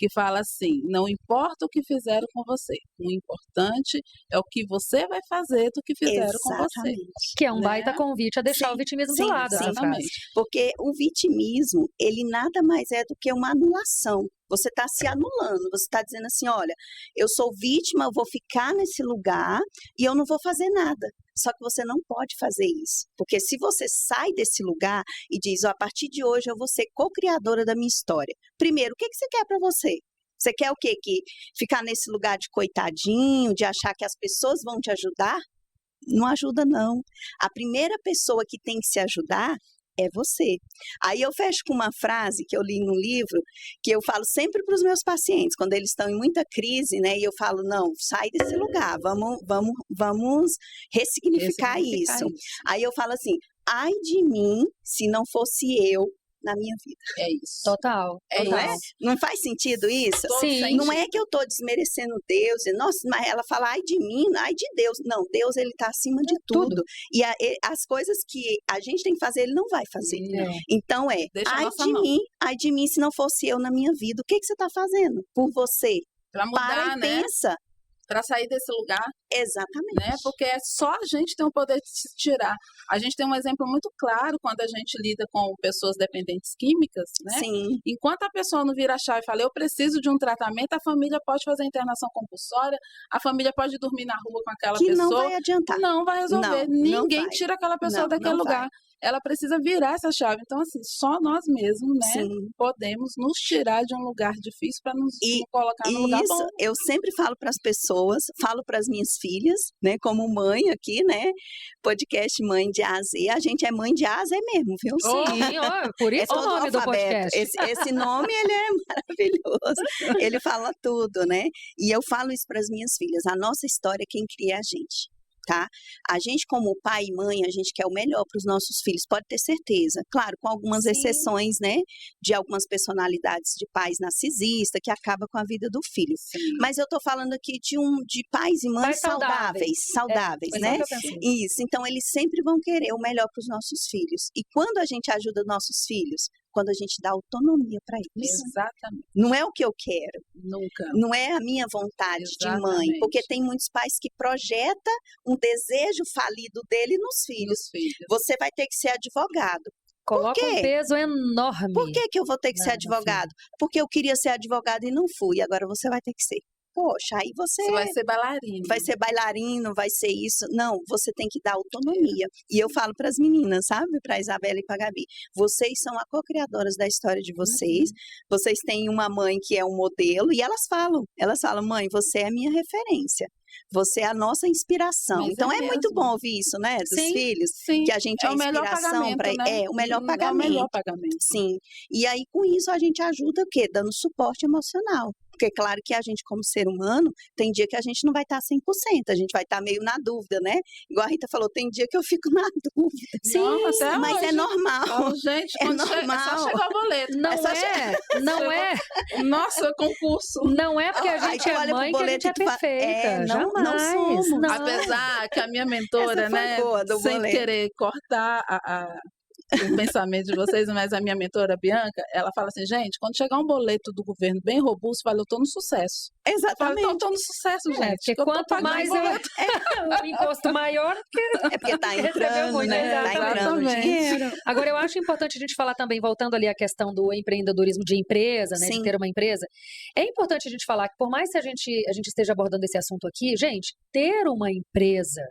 que fala assim, não importa o que fizeram com você, o importante é o que você vai fazer do que fizeram com você. Que é um né? baita convite a deixar o vitimismo de lado. Exatamente. Porque o vitimismo, ele nada mais é do que uma anulação. Você está se anulando, você está dizendo assim, olha, eu sou vítima, eu vou ficar nesse lugar e eu não vou fazer nada. Só que você não pode fazer isso. Porque se você sai desse lugar e diz, a partir de hoje eu vou ser co-criadora da minha história. Primeiro, o que você quer para você? Você quer o quê? Que ficar nesse lugar de coitadinho, de achar que as pessoas vão te ajudar? Não ajuda, não. A primeira pessoa que tem que se ajudar é você. Aí eu fecho com uma frase que eu li num livro, que eu falo sempre para os meus pacientes, quando eles estão em muita crise, né? E eu falo, não, sai desse lugar, vamos ressignificar isso. Aí eu falo assim, ai de mim se não fosse eu na minha vida. É isso. Total. Não é? Não faz sentido isso? Sim. Não é que eu estou desmerecendo Deus, nossa, mas ela fala, ai de mim, ai de Deus. Não, Deus, ele está acima de tudo. E as coisas que a gente tem que fazer, ele não vai fazer. Então ai de mim se não fosse eu na minha vida. O que você está fazendo por você? Para mudar, né? Pensa. Para sair desse lugar. Exatamente. Né? Porque só a gente tem o poder de se tirar. A gente tem um exemplo muito claro quando a gente lida com pessoas dependentes químicas, né? Sim. Enquanto a pessoa não vira a chave e fala, eu preciso de um tratamento, a família pode fazer internação compulsória, a família pode dormir na rua com aquela pessoa. Que não vai adiantar. Não vai resolver. Ninguém tira aquela pessoa daquele lugar. Vai. Ela precisa virar essa chave. Então, assim, só nós mesmos, né, podemos nos tirar de um lugar difícil para nos colocar no lugar bom. Eu sempre falo para as pessoas, falo para as minhas filhas, né, como mãe aqui, né, podcast Mãe de A a Z. A gente é mãe de A a Z mesmo, viu? Sim, por isso o nome do podcast. Esse nome, ele é maravilhoso. Ele fala tudo, né? E eu falo isso para as minhas filhas. A nossa história, quem cria é a gente. Tá? A gente, como pai e mãe, a gente quer o melhor para os nossos filhos, pode ter certeza. Claro, com algumas exceções, né? De algumas personalidades de pais narcisistas que acabam com a vida do filho. Mas eu tô falando aqui de pais e mães saudáveis, né? Isso, então eles sempre vão querer o melhor para os nossos filhos. E quando a gente ajuda nossos filhos, quando a gente dá autonomia para eles. Exatamente. Não é o que eu quero. Nunca. Não é a minha vontade de mãe. Porque tem muitos pais que projetam um desejo falido dele nos filhos. Você vai ter que ser advogado. Coloca um peso enorme. Por que eu vou ter que ser advogado? Porque eu queria ser advogado e não fui. Agora você vai ter que ser. Poxa, aí você vai ser bailarino. Vai ser bailarino, vai ser isso. Não, você tem que dar autonomia. E eu falo para as meninas, sabe? Para a Isabela e para a Gabi. Vocês são a co-criadoras da história de vocês. Vocês têm uma mãe que é um modelo. E elas falam, mãe, você é a minha referência. Você é a nossa inspiração. Mas então é muito bom ouvir isso, né? Dos filhos. Sim. Que a gente é a inspiração para né? o melhor pagamento. É o melhor pagamento. Sim. E aí, com isso, a gente ajuda o quê? Dando suporte emocional. Porque, claro, que a gente, como ser humano, tem dia que a gente não vai estar 100%, a gente vai estar meio na dúvida, né? Igual a Rita falou, tem dia que eu fico na dúvida. Sim, mas hoje. É normal. Gente, é normal. É só chegar o boleto. Não é. Nossa, concurso. Não é porque a gente é mãe que a gente é perfeita. Não somos. Não. Apesar que a minha mentora, né, sem boleto. querer cortar o pensamento de vocês, mas a minha mentora, Bianca, ela fala assim, gente, quando chegar um boleto do governo bem robusto, fala, eu tô no sucesso. Exatamente. Eu tô no sucesso, gente. Porque quanto mais o imposto maior, é porque tá entrando, muito, né? Tá entrando dinheiro. Agora, eu acho importante a gente falar também, voltando ali à questão do empreendedorismo de empresa, né? De ter uma empresa. É importante a gente falar que, por mais que a gente esteja abordando esse assunto aqui, gente, ter uma empresa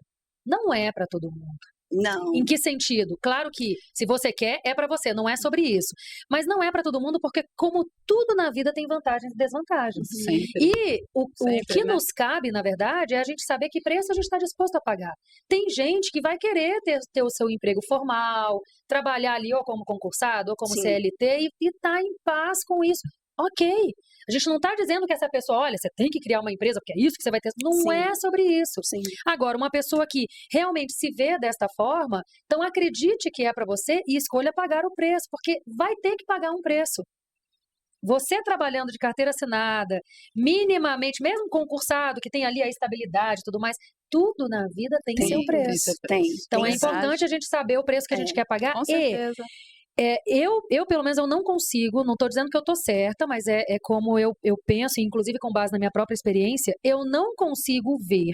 não é para todo mundo. Não. Em que sentido? Claro que, se você quer, é para você, não é sobre isso. Mas não é para todo mundo, porque como tudo na vida tem vantagens e desvantagens. Sempre. E o que nos cabe, na verdade, é a gente saber que preço a gente está disposto a pagar. Tem gente que vai querer ter o seu emprego formal, trabalhar ali ou como concursado, ou como CLT, e tá em paz com isso. Ok. A gente não está dizendo que essa pessoa, olha, você tem que criar uma empresa, porque é isso que você vai ter. Não é sobre isso. Agora, uma pessoa que realmente se vê desta forma, então acredite que é para você e escolha pagar o preço, porque vai ter que pagar um preço. Você trabalhando de carteira assinada, minimamente, mesmo concursado, que tem ali a estabilidade e tudo mais, tudo na vida tem seu preço. Tem. Então é importante a gente saber o preço que a gente quer pagar. Com certeza. eu, pelo menos, eu não consigo, não estou dizendo que eu estou certa, mas é como eu penso, inclusive com base na minha própria experiência, eu não consigo ver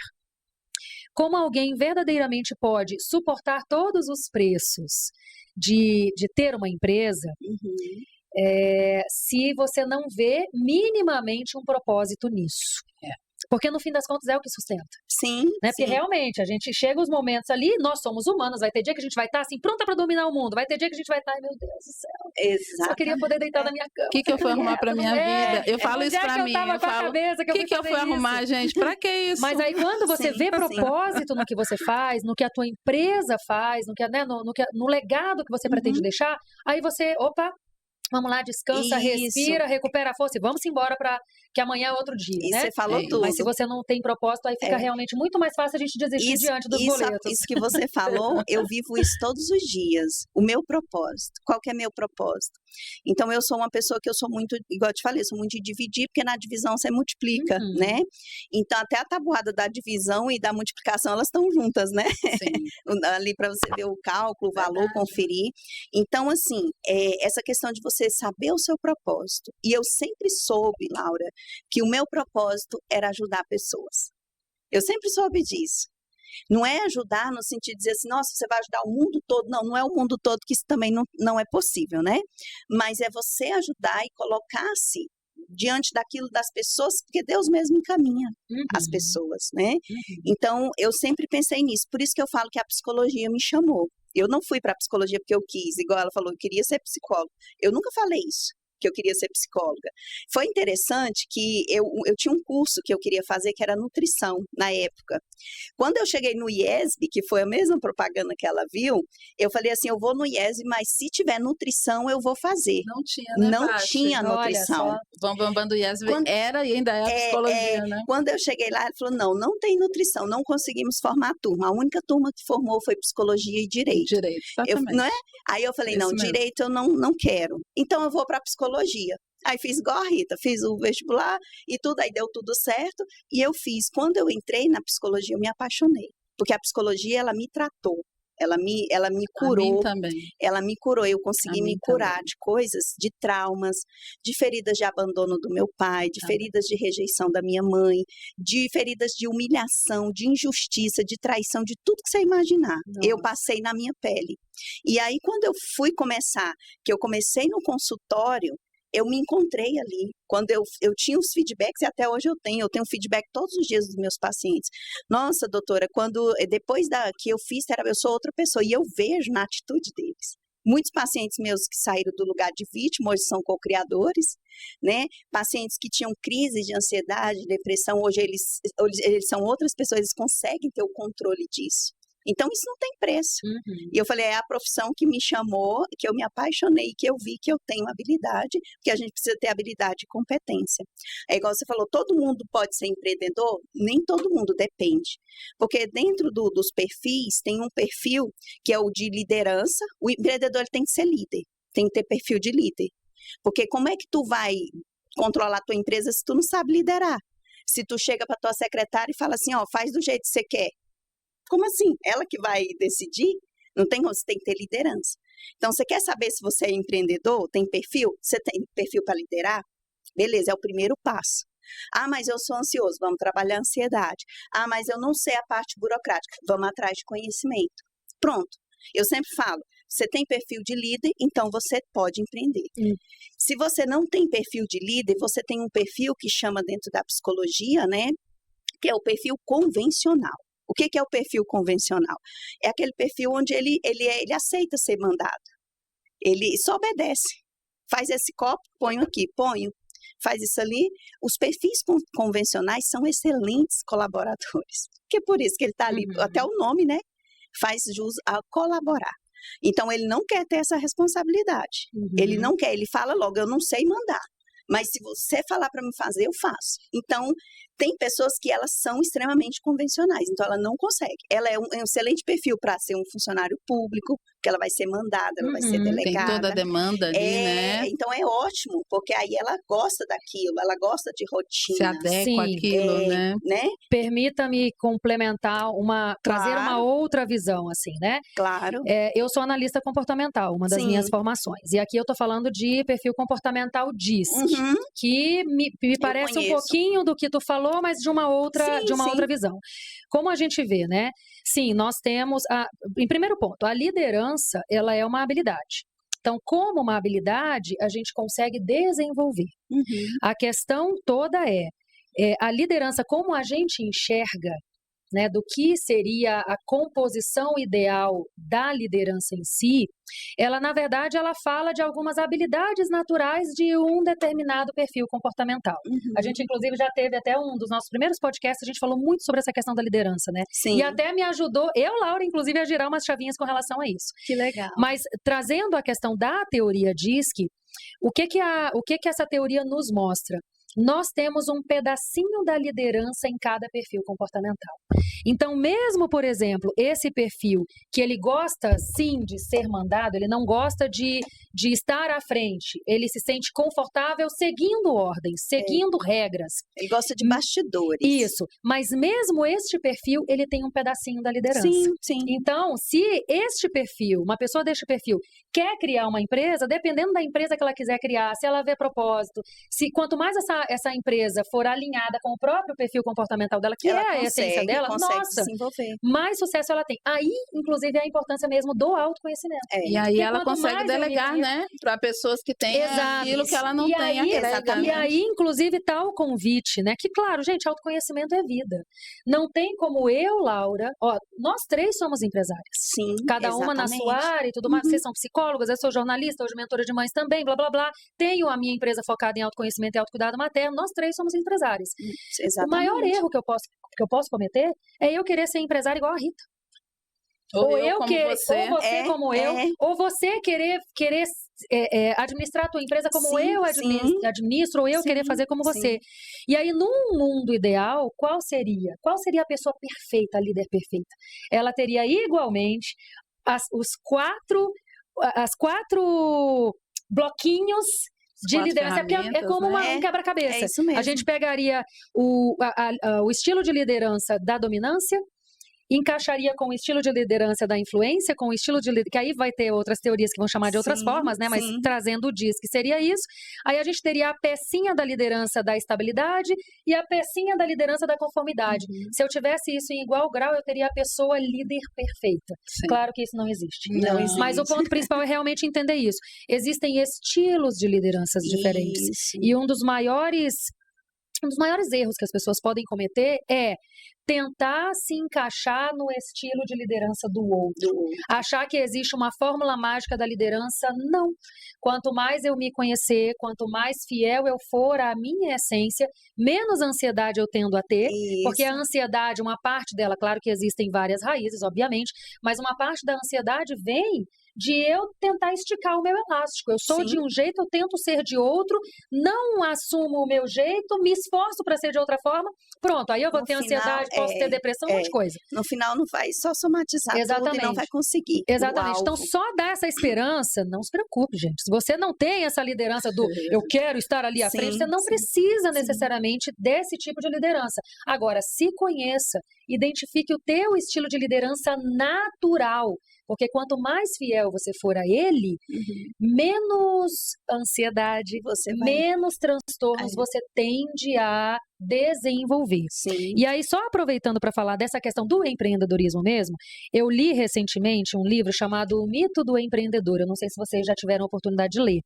como alguém verdadeiramente pode suportar todos os preços de ter uma empresa se você não vê minimamente um propósito nisso. Porque no fim das contas é o que sustenta. Sim. Né? Porque realmente, a gente chega os momentos ali, nós somos humanos, vai ter dia que a gente vai estar assim, pronta para dominar o mundo, vai ter dia que a gente vai estar, ai meu Deus do céu. Exato. Só queria poder deitar na minha cama. O que eu fui arrumar pra minha vida? Eu falo isso pra mim. Eu falo, o que eu fui arrumar, gente? Pra que isso? Mas aí quando você vê propósito no que você faz, no que a tua empresa faz, no legado que você pretende deixar, aí você, vamos lá, descansa, respira, recupera a força e vamos embora para que amanhã é outro dia, né? Você falou tudo. Mas se você não tem propósito, aí fica realmente muito mais fácil a gente desistir diante dos boletos. Isso que você falou, eu vivo isso todos os dias. O meu propósito. Qual que é meu propósito? Então, eu sou uma pessoa que eu sou muito, igual eu te falei, sou muito de dividir, porque na divisão você multiplica, né? Então, até a tabuada da divisão e da multiplicação, elas estão juntas, né? Sim. Ali para você ver o cálculo, o valor, conferir. Então, assim, essa questão de você saber o seu propósito. E eu sempre soube, Laura, que o meu propósito era ajudar pessoas. Eu sempre soube disso. Não é ajudar no sentido de dizer assim, nossa, você vai ajudar o mundo todo. Não, não é o mundo todo, que isso também não é possível, né? Mas é você ajudar e colocar-se diante daquilo das pessoas, porque Deus mesmo encaminha as pessoas, né? Então, eu sempre pensei nisso. Por isso que eu falo que a psicologia me chamou. Eu não fui para a psicologia porque eu quis, igual ela falou, eu queria ser psicóloga. Eu nunca falei isso, que eu queria ser psicóloga. Foi interessante que eu tinha um curso que eu queria fazer, que era nutrição, na época. Quando eu cheguei no IESB, que foi a mesma propaganda que ela viu, eu falei assim, eu vou no IESB, mas se tiver nutrição, eu vou fazer. Não tinha, né, Não tinha nutrição. O Bambam do IESB era e ainda é a psicologia, né? Quando eu cheguei lá, ele falou, não tem nutrição, não conseguimos formar a turma. A única turma que formou foi psicologia e direito. Direito, exatamente. Não é? Aí eu falei, não, direito eu não quero. Então eu vou para psicologia. Aí fiz igual a Rita, fiz o vestibular e tudo, aí deu tudo certo. E eu fiz. Quando eu entrei na psicologia, eu me apaixonei. Porque a psicologia, ela me tratou. Ela me curou. A mim também. Ela me curou. Eu consegui me curar de coisas, de traumas, de feridas de abandono do meu pai, de feridas de rejeição da minha mãe, de feridas de humilhação, de injustiça, de traição, de tudo que você imaginar. Nossa. Eu passei na minha pele. E aí, quando eu fui começar, que eu comecei no consultório, eu me encontrei ali, quando eu tinha os feedbacks, e até hoje eu tenho feedback todos os dias dos meus pacientes. Nossa, doutora, depois que eu fiz terapia, eu sou outra pessoa, e eu vejo na atitude deles. Muitos pacientes meus que saíram do lugar de vítima, hoje são co-criadores, né? Pacientes que tinham crise de ansiedade, depressão, hoje eles são outras pessoas, eles conseguem ter o controle disso. Então, isso não tem preço. E eu falei, é a profissão que me chamou, que eu me apaixonei, que eu vi que eu tenho habilidade, porque a gente precisa ter habilidade e competência. É igual você falou, todo mundo pode ser empreendedor? Nem todo mundo, depende. Porque dentro dos perfis, tem um perfil que é o de liderança. O empreendedor ele tem que ser líder, tem que ter perfil de líder. Porque como é que tu vai controlar a tua empresa se tu não sabe liderar? Se tu chega para tua secretária e fala assim, faz do jeito que você quer. Como assim? Ela que vai decidir? Não tem, você tem que ter liderança. Então, você quer saber se você é empreendedor? Tem perfil? Você tem perfil para liderar? Beleza, é o primeiro passo. Ah, mas eu sou ansioso, vamos trabalhar a ansiedade. Ah, mas eu não sei a parte burocrática, vamos atrás de conhecimento. Pronto. Eu sempre falo, você tem perfil de líder, então você pode empreender. Se você não tem perfil de líder, você tem um perfil que chama dentro da psicologia, né? Que é o perfil convencional. O que é o perfil convencional? É aquele perfil onde ele aceita ser mandado. Ele só obedece. Faz esse copo, ponho aqui, ponho. Faz isso ali. Os perfis convencionais são excelentes colaboradores. Que é por isso que ele está ali, até o nome, né? Faz jus a colaborar. Então, ele não quer ter essa responsabilidade. Ele não quer, ele fala logo, eu não sei mandar. Mas se você falar para me fazer, eu faço. Então, tem pessoas que elas são extremamente convencionais, então ela não consegue. Ela é um excelente perfil para ser um funcionário público, porque ela vai ser mandada, ela vai ser delegada. Tem toda a demanda ali, né? Então é ótimo, porque aí ela gosta daquilo, ela gosta de rotina. Se adequa àquilo, né? Permita-me complementar, trazer uma outra visão, assim, né? Claro. Eu sou analista comportamental, uma das minhas formações. E aqui eu tô falando de perfil comportamental DISC, que me parece um pouquinho do que tu falou, mas de uma outra visão. Como a gente vê, né? Sim, nós temos, em primeiro ponto, a liderança, ela é uma habilidade. Então, como uma habilidade, a gente consegue desenvolver. A questão toda é a liderança, como a gente enxerga, né, do que seria a composição ideal da liderança em si, ela, na verdade, ela fala de algumas habilidades naturais de um determinado perfil comportamental. A gente, inclusive, já teve até um dos nossos primeiros podcasts, a gente falou muito sobre essa questão da liderança, né? Sim. E até me ajudou, Laura, inclusive, a girar umas chavinhas com relação a isso. Que legal. Mas, trazendo a questão da teoria DISC, o que essa teoria nos mostra? Nós temos um pedacinho da liderança em cada perfil comportamental. Então, mesmo, por exemplo, esse perfil que ele gosta, sim, de ser mandado, ele não gosta de estar à frente, ele se sente confortável seguindo ordens, seguindo regras. Ele gosta de bastidores. Isso, mas mesmo este perfil, ele tem um pedacinho da liderança. Sim, sim. Então, se este perfil, uma pessoa deste perfil, quer criar uma empresa, dependendo da empresa que ela quiser criar, se ela vê propósito, se quanto mais essa empresa for alinhada com o próprio perfil comportamental dela, que ela é a essência dela, nossa, mais sucesso ela tem. Aí, inclusive, é a importância mesmo do autoconhecimento. E aí ela consegue delegar, né? Para pessoas que têm aquilo que ela não tem. E aí, inclusive, tá o convite, né? Que, claro, gente, autoconhecimento é vida. Não tem como eu, Laura, nós três somos empresárias. Sim, cada uma na sua área e tudo mais. Vocês são psicólogas, eu sou jornalista, hoje mentora de mães também, blá, blá, blá. Tenho a minha empresa focada em autoconhecimento e autocuidado materno. Nós três somos empresárias. Exatamente. O maior erro que eu posso cometer é eu querer ser empresária igual a Rita. Ou você como eu, ou você querer administrar a tua empresa como eu administro, ou eu querer fazer como você. E aí, num mundo ideal, qual seria a pessoa perfeita, a líder perfeita? Ela teria igualmente as quatro bloquinhos de liderança, porque é como um quebra-cabeça. É isso mesmo. A gente pegaria o estilo de liderança da dominância, encaixaria com o estilo de liderança da influência, com o estilo de liderança, que aí vai ter outras teorias que vão chamar de outras formas, né? Mas trazendo o DISC, que seria isso. Aí a gente teria a pecinha da liderança da estabilidade e a pecinha da liderança da conformidade. Se eu tivesse isso em igual grau, eu teria a pessoa líder perfeita. Claro que isso não existe. Não existe. Mas o ponto principal é realmente entender isso. Existem estilos de lideranças diferentes. E um dos maiores erros que as pessoas podem cometer é tentar se encaixar no estilo de liderança do outro. Achar que existe uma fórmula mágica da liderança, não. Quanto mais eu me conhecer, quanto mais fiel eu for à minha essência, menos ansiedade eu tendo a ter, porque a ansiedade, uma parte dela, claro que existem várias raízes, obviamente, mas uma parte da ansiedade vem de eu tentar esticar o meu elástico. Eu sou de um jeito, eu tento ser de outro, não assumo o meu jeito, me esforço para ser de outra forma, pronto, aí eu vou ter ansiedade, posso ter depressão, um monte de coisa. No final não vai só somatizar tudo e não vai conseguir. Exatamente. Então, só dar essa esperança, não se preocupe, gente. Se você não tem essa liderança do eu quero estar ali à frente, você não precisa necessariamente desse tipo de liderança. Agora, se conheça, identifique o teu estilo de liderança natural, porque quanto mais fiel você for a ele, menos ansiedade, menos transtornos você tende a desenvolver. E aí, só aproveitando para falar dessa questão do empreendedorismo mesmo, eu li recentemente um livro chamado O Mito do Empreendedor. Eu não sei se vocês já tiveram a oportunidade de ler.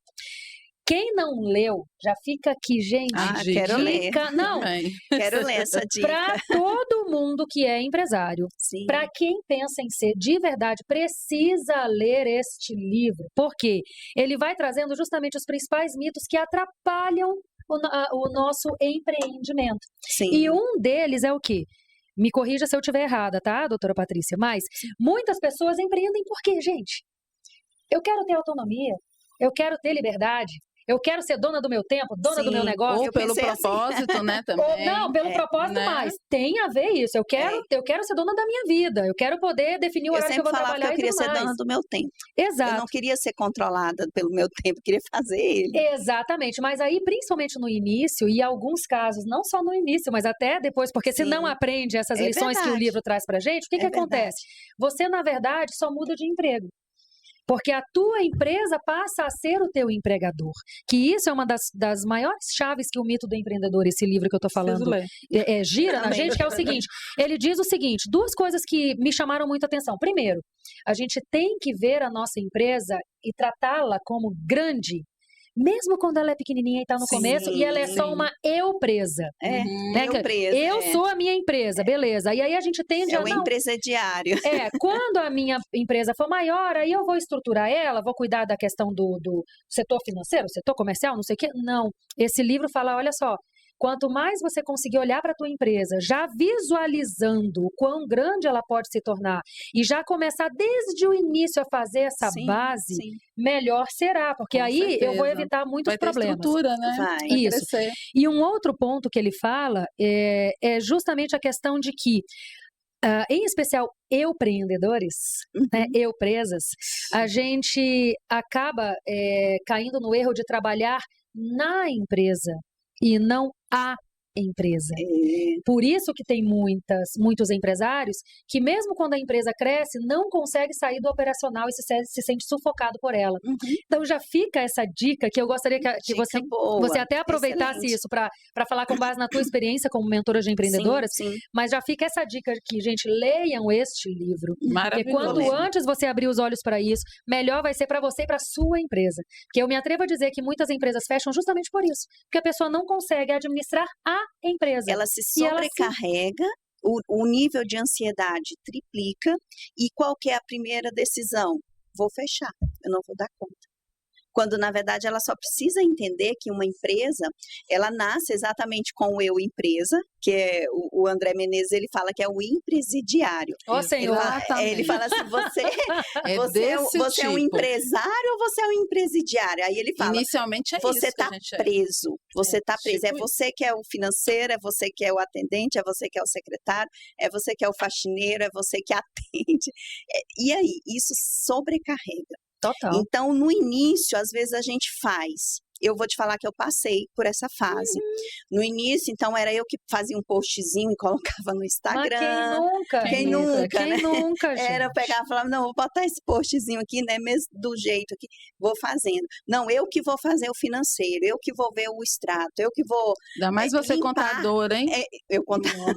Quem não leu, já fica aqui, gente. Quero ler. Não, quero ler essa dica. Para todo mundo que é empresário, para quem pensa em ser de verdade, precisa ler este livro. Porque ele vai trazendo justamente os principais mitos que atrapalham o nosso empreendimento. E um deles é o quê? Me corrija se eu estiver errada, tá, doutora Patrícia? Mas muitas pessoas empreendem por quê, gente? Eu quero ter autonomia, eu quero ter liberdade, Eu quero ser dona do meu tempo, dona do meu negócio. Ou pelo propósito, né, também. Ou não, pelo propósito, né? mas tem a ver isso. Eu quero ser dona da minha vida. Eu quero poder definir o horário que eu vou trabalhar que eu queria e tudo ser mais. dona do meu tempo. Exato. Eu não queria ser controlada pelo meu tempo, eu queria fazer ele. Exatamente, mas aí principalmente no início, e alguns casos, não só no início, mas até depois, porque se não aprende essas lições que o livro traz pra gente, o que acontece? Você, na verdade, só muda de emprego. Porque a tua empresa passa a ser o teu empregador. Que isso é uma das maiores chaves que o mito do empreendedor, esse livro que eu estou falando, gira na gente, que é o seguinte. Ele diz o seguinte, 2 coisas que me chamaram muita atenção. Primeiro, a gente tem que ver a nossa empresa e tratá-la como grande, mesmo quando ela é pequenininha e está no começo, e ela é só uma eu-presa. Eu sou a minha empresa, beleza. E aí a gente tende a... É o empresariário. Quando a minha empresa for maior, aí eu vou estruturar ela, vou cuidar da questão do setor financeiro, setor comercial, não sei o quê. Não. Esse livro fala, olha só, quanto mais você conseguir olhar para a tua empresa, já visualizando o quão grande ela pode se tornar e já começar desde o início a fazer essa base, melhor será, porque com aí certeza. Eu vou evitar muitos problemas. Estrutura, né? Vai isso. Crescer. E um outro ponto que ele fala é justamente a questão de que em especial empreendedores, né, empresas, a gente acaba caindo no erro de trabalhar na empresa e não a empresa. Por isso que tem muitos empresários que mesmo quando a empresa cresce, não consegue sair do operacional e se sente sufocado por ela. Então já fica essa dica que eu gostaria que você até aproveitasse isso para falar com base na tua experiência como mentora de empreendedoras, mas já fica essa dica que, gente, leiam este livro. Porque quanto antes você abrir os olhos para isso, melhor vai ser para você e para sua empresa. Porque eu me atrevo a dizer que muitas empresas fecham justamente por isso, porque a pessoa não consegue administrar a empresa. Ela se sobrecarrega, o nível de ansiedade triplica, e qual que é a primeira decisão? Vou fechar, eu não vou dar conta. Quando, na verdade, ela só precisa entender que uma empresa, ela nasce exatamente com o eu empresa, que é o André Menezes, ele fala que é o empresidiário. Ele fala assim, você é um empresário ou você é um empresidiário? Aí ele fala, inicialmente você está preso, você está preso. É você que é o financeiro, é você que é o atendente, é você que é o secretário, é você que é o faxineiro, é você que atende. E aí, isso sobrecarrega. Total. Então, no início, às vezes a gente faz. Eu vou te falar que eu passei por essa fase. No início, então, era eu que fazia um postzinho e colocava no Instagram. Mas quem nunca, né? Nunca, gente. Era, eu pegava e falava, não, vou botar esse postzinho aqui, né, mesmo do jeito aqui, vou fazendo. Não, eu que vou fazer o financeiro, eu que vou ver o extrato, eu que vou ainda mais você limpar. Contadora, hein?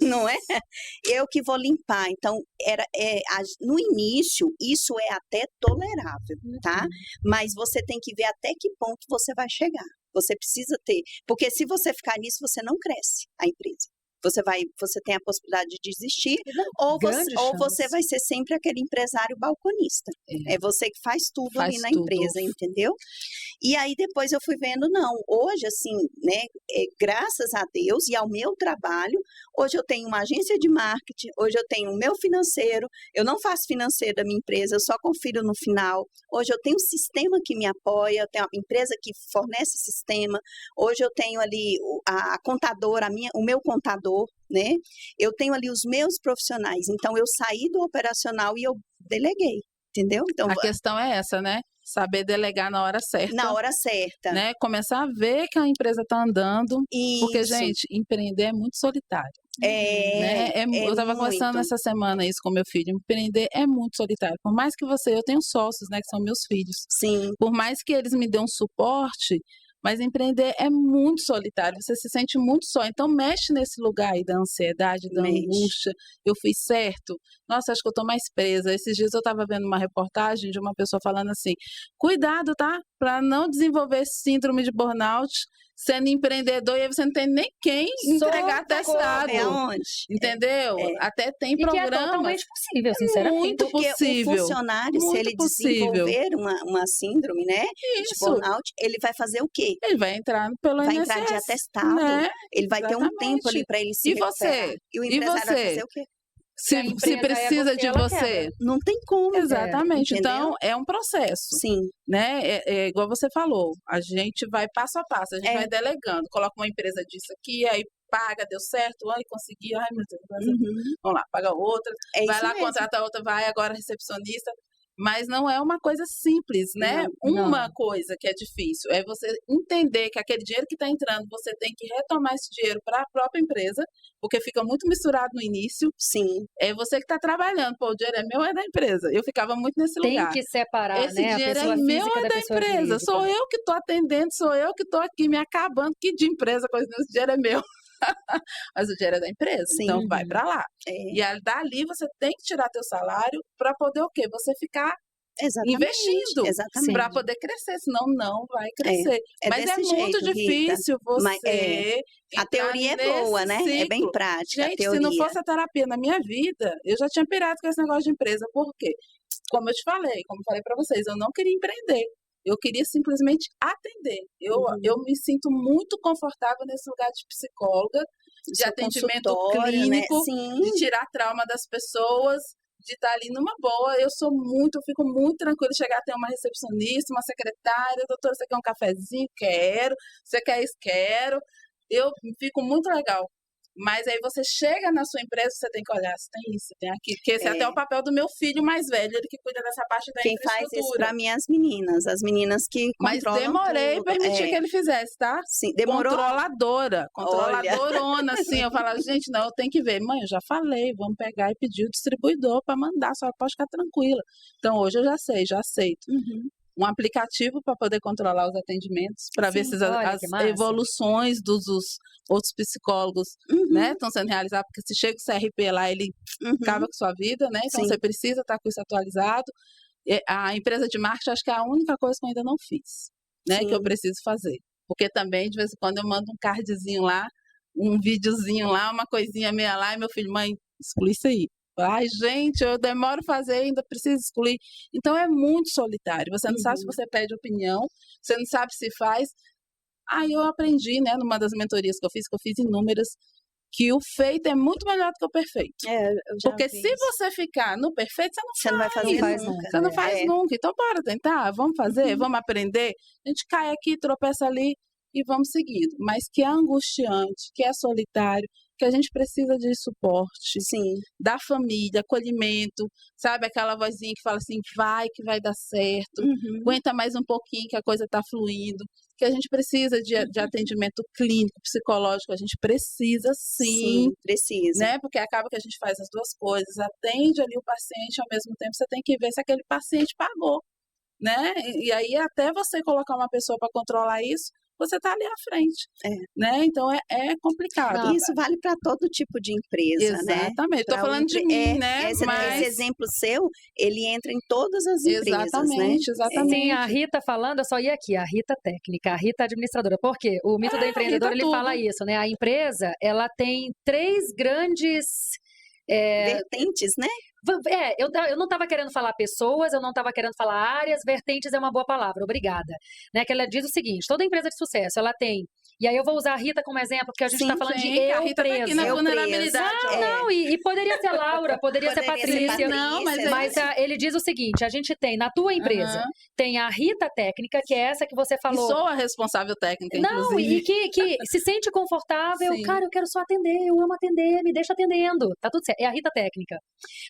Não é? Eu que vou limpar. Então, no início, isso é até tolerável, tá? Mas você tem que ver até que ponto você vai chegar. Você precisa ter, porque se você ficar nisso, você não cresce a empresa. Você tem a possibilidade de desistir, ou você vai ser sempre aquele empresário balconista. É você que faz tudo ali na empresa, entendeu? E aí depois eu fui vendo, não, hoje assim, né, graças a Deus e ao meu trabalho, hoje eu tenho uma agência de marketing, hoje eu tenho o meu financeiro, eu não faço financeiro da minha empresa, eu só confiro no final. Hoje eu tenho um sistema que me apoia, eu tenho uma empresa que fornece sistema, hoje eu tenho ali a contadora, o meu contador, né? Eu tenho ali os meus profissionais, então eu saí do operacional e eu deleguei, entendeu? Então, a questão é essa, né? Saber delegar na hora certa. Na hora certa. Né? Começar a ver que a empresa está andando. Isso. Porque, gente, empreender é muito solitário. Eu estava conversando essa semana isso com meu filho. Empreender é muito solitário. Por mais que eu tenho sócios, né, que são meus filhos. Sim. Por mais que eles me dêem um suporte, mas empreender é muito solitário, você se sente muito só. Então, mexe nesse lugar aí da ansiedade, da angústia. Eu fiz certo? Nossa, acho que eu tô mais presa. Esses dias eu estava vendo uma reportagem de uma pessoa falando assim, cuidado, tá? Para não desenvolver síndrome de burnout, sendo empreendedor, e aí você não tem nem quem entregar atestado. Entendeu? Até tem programa. Que é totalmente possível, sinceramente. Muito possível. O funcionário, se ele desenvolver uma síndrome, né, de burnout, ele vai fazer o quê? Ele vai entrar pelo INSS. Vai entrar de atestado. Né? Ele vai ter um tempo ali para ele se recuperar. E o empresário vai fazer o quê? se precisa de você. Não tem como. Exatamente. Então, é um processo. Sim. Né? É igual você falou, a gente vai passo a passo, a gente vai delegando, coloca uma empresa disso aqui, aí paga, deu certo, ai, consegui, ai meu Deus, vamos lá, paga outra, vai lá, contrata outra, vai agora recepcionista. Mas não é uma coisa simples, né? Uma coisa que é difícil é você entender que aquele dinheiro que está entrando, você tem que retomar esse dinheiro para a própria empresa, porque fica muito misturado no início. Sim. É você que está trabalhando, pô, o dinheiro é meu ou é da empresa? Eu ficava muito nesse lugar. Tem que separar, esse dinheiro é meu ou é da empresa? Sou eu que estou atendendo, sou eu que estou aqui me acabando, que de empresa, coisa desse dinheiro é meu. Mas o dinheiro é da empresa, então vai para lá. E dali você tem que tirar teu salário para poder o quê? Você ficar investindo para poder crescer, senão não vai crescer. Mas é muito difícil você... A teoria é boa, né? É bem prática. Gente, se não fosse a terapia na minha vida, eu já tinha pirado com esse negócio de empresa. Por quê? Como eu falei para vocês, eu não queria empreender. Eu queria simplesmente atender. Eu me sinto muito confortável nesse lugar de psicóloga, de atendimento clínico, né? De tirar trauma das pessoas, de estar ali numa boa. Eu fico muito tranquila de chegar a ter uma recepcionista, uma secretária, doutora, você quer um cafezinho? Quero. Você quer isso? Quero. Eu fico muito legal. Mas aí você chega na sua empresa, você tem que olhar, se tem isso, tem aquilo. Porque esse é até o papel do meu filho mais velho, ele que cuida dessa parte da infraestrutura. Quem faz isso para mim as meninas que controlam. Mas demorei para permitir que ele fizesse, tá? Sim, demorou. Controladorona, assim. Eu falo, gente, não, eu tenho que ver. Mãe, eu já falei, vamos pegar e pedir o distribuidor para mandar, a senhora pode ficar tranquila. Então, hoje eu já sei, já aceito. Um aplicativo para poder controlar os atendimentos, para ver se as evoluções dos outros psicólogos né, estão sendo realizadas, porque se chega o CRP lá, ele acaba com sua vida, né? Então você precisa estar com isso atualizado. A empresa de marketing, acho que é a única coisa que eu ainda não fiz, né? Que eu preciso fazer. Porque também, de vez em quando, eu mando um cardzinho lá, um videozinho lá, uma coisinha meia lá, e meu filho, mãe, exclui isso aí. Ai, gente, eu demoro a fazer, ainda preciso excluir. Então, é muito solitário. Você não sabe se você pede opinião, você não sabe se faz. Aí eu aprendi, né, numa das mentorias que eu fiz inúmeras, que o feito é muito melhor do que o perfeito. Porque se você ficar no perfeito, você não vai fazer nunca. Você não faz nunca. Então, bora tentar, vamos fazer, vamos aprender. A gente cai aqui, tropeça ali e vamos seguindo. Mas que é angustiante, que é solitário, que a gente precisa de suporte, da família, acolhimento, sabe? Aquela vozinha que fala assim, vai que vai dar certo, aguenta mais um pouquinho que a coisa está fluindo, que a gente precisa de atendimento clínico, psicológico, a gente precisa sim. Precisa. Né? Porque acaba que a gente faz as duas coisas, atende ali o paciente, ao mesmo tempo você tem que ver se aquele paciente pagou, né? E aí até você colocar uma pessoa para controlar isso, você está ali à frente, né? Então é complicado. Não, isso vale para todo tipo de empresa, Exatamente. Estou falando de mim, né? Esse exemplo seu, ele entra em todas as empresas, né? Exatamente. Sim, a Rita falando, eu só ia aqui, a Rita técnica, a Rita administradora. Por quê? O mito do empreendedor, ele fala isso, né? A empresa, ela tem 3 grandes... vertentes, né? Eu não estava querendo falar pessoas, eu não estava querendo falar áreas, vertentes é uma boa palavra, obrigada. Né, que ela diz o seguinte, toda empresa de sucesso, ela tem, e aí eu vou usar a Rita como exemplo, porque a gente está falando de eu a Rita presa. Tá aqui na vulnerabilidade. Não, e poderia ser Laura, poderia ser Patrícia. Não, mas ele diz o seguinte, a gente tem, na tua empresa, tem a Rita técnica, que é essa que você falou. E sou a responsável técnica, inclusive. Não, e que se sente confortável, cara, eu quero só atender, eu amo atender, me deixa atendendo, tá tudo certo, é a Rita técnica.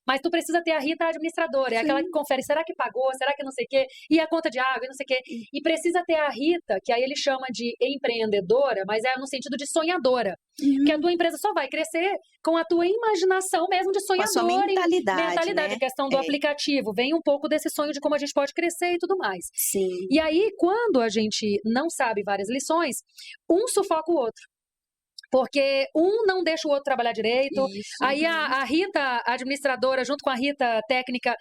Mas tu precisa ter a Rita administradora, é aquela que confere, será que pagou, será que não sei o quê, e a conta de água, e não sei o quê. E precisa ter a Rita, que aí ele chama de empreendedora, mas é no sentido de sonhadora. Que a tua empresa só vai crescer com a tua imaginação mesmo de sonhadora. Com a sua mentalidade, né? A questão do aplicativo, vem um pouco desse sonho de como a gente pode crescer e tudo mais. Sim. E aí, quando a gente não sabe várias lições, um sufoca o outro. Porque um não deixa o outro trabalhar direito. Aí a Rita administradora, junto com a Rita técnica,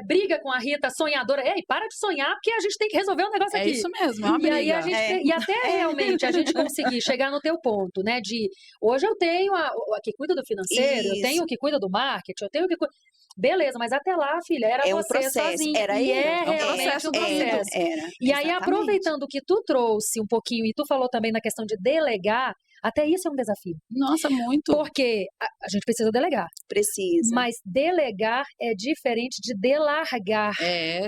briga com a Rita sonhadora. Ei, para de sonhar, porque a gente tem que resolver um negócio aqui. É isso mesmo, é uma briga. E aí a gente e até realmente a gente conseguir chegar no teu ponto, né? De hoje eu tenho a que cuida do financeiro, eu tenho o que cuida do marketing, eu tenho o que cuida. Beleza, mas até lá, filha, era você sozinha. Realmente um processo. Era, e aí, aproveitando que tu trouxe um pouquinho, e tu falou também na questão de delegar, Até isso é um desafio. Nossa, muito. Porque a gente precisa delegar. Precisa. Mas delegar é diferente de delargar.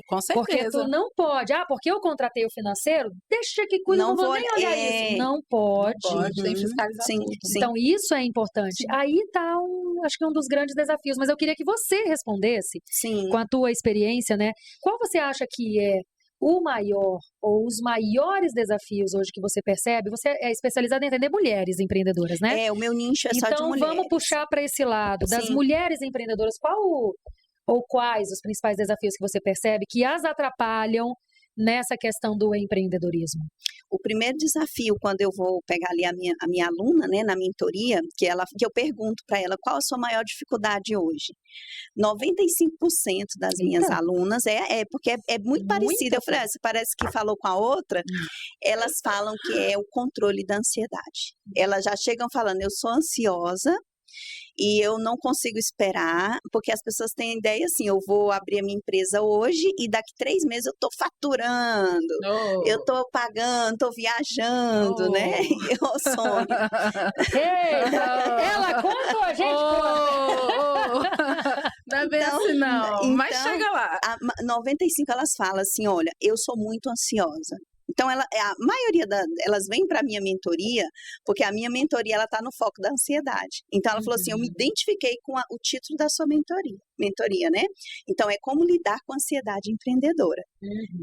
Com certeza. Porque tu não pode. Porque eu contratei o financeiro, deixa que cuida, não vou nem olhar isso. Não pode. Não pode, tem que fiscalizar tudo. Então, isso é importante. Sim. Aí tá, acho que um dos grandes desafios. Mas eu queria que você respondesse, Sim. com a tua experiência, né? Qual você acha que é o maior ou os maiores desafios hoje que você percebe? Você é especializada em atender mulheres empreendedoras, né? O meu nicho é só de mulheres. Então, vamos puxar para esse lado. Das mulheres empreendedoras, quais os principais desafios que você percebe que as atrapalham nessa questão do empreendedorismo? O primeiro desafio, quando eu vou pegar ali a minha aluna, né, na mentoria, que eu pergunto para ela qual a sua maior dificuldade hoje. 95% das minhas alunas porque é muito parecida. Eu falei, você parece que falou com a outra. Elas falam que é o controle da ansiedade. Elas já chegam falando, eu sou ansiosa, e eu não consigo esperar, porque as pessoas têm a ideia assim, eu vou abrir a minha empresa hoje e daqui 3 meses eu tô faturando, eu tô pagando, tô viajando, né? Eu sonho. Ela conta ou a gente conta? Não é bem assim não, mas chega lá. 95 elas falam assim, olha, eu sou muito ansiosa. Então, a maioria elas vêm para a minha mentoria, porque a minha mentoria ela está no foco da ansiedade. Então, ela falou assim, eu me identifiquei com o título da sua mentoria, né? Então, é como lidar com a ansiedade empreendedora.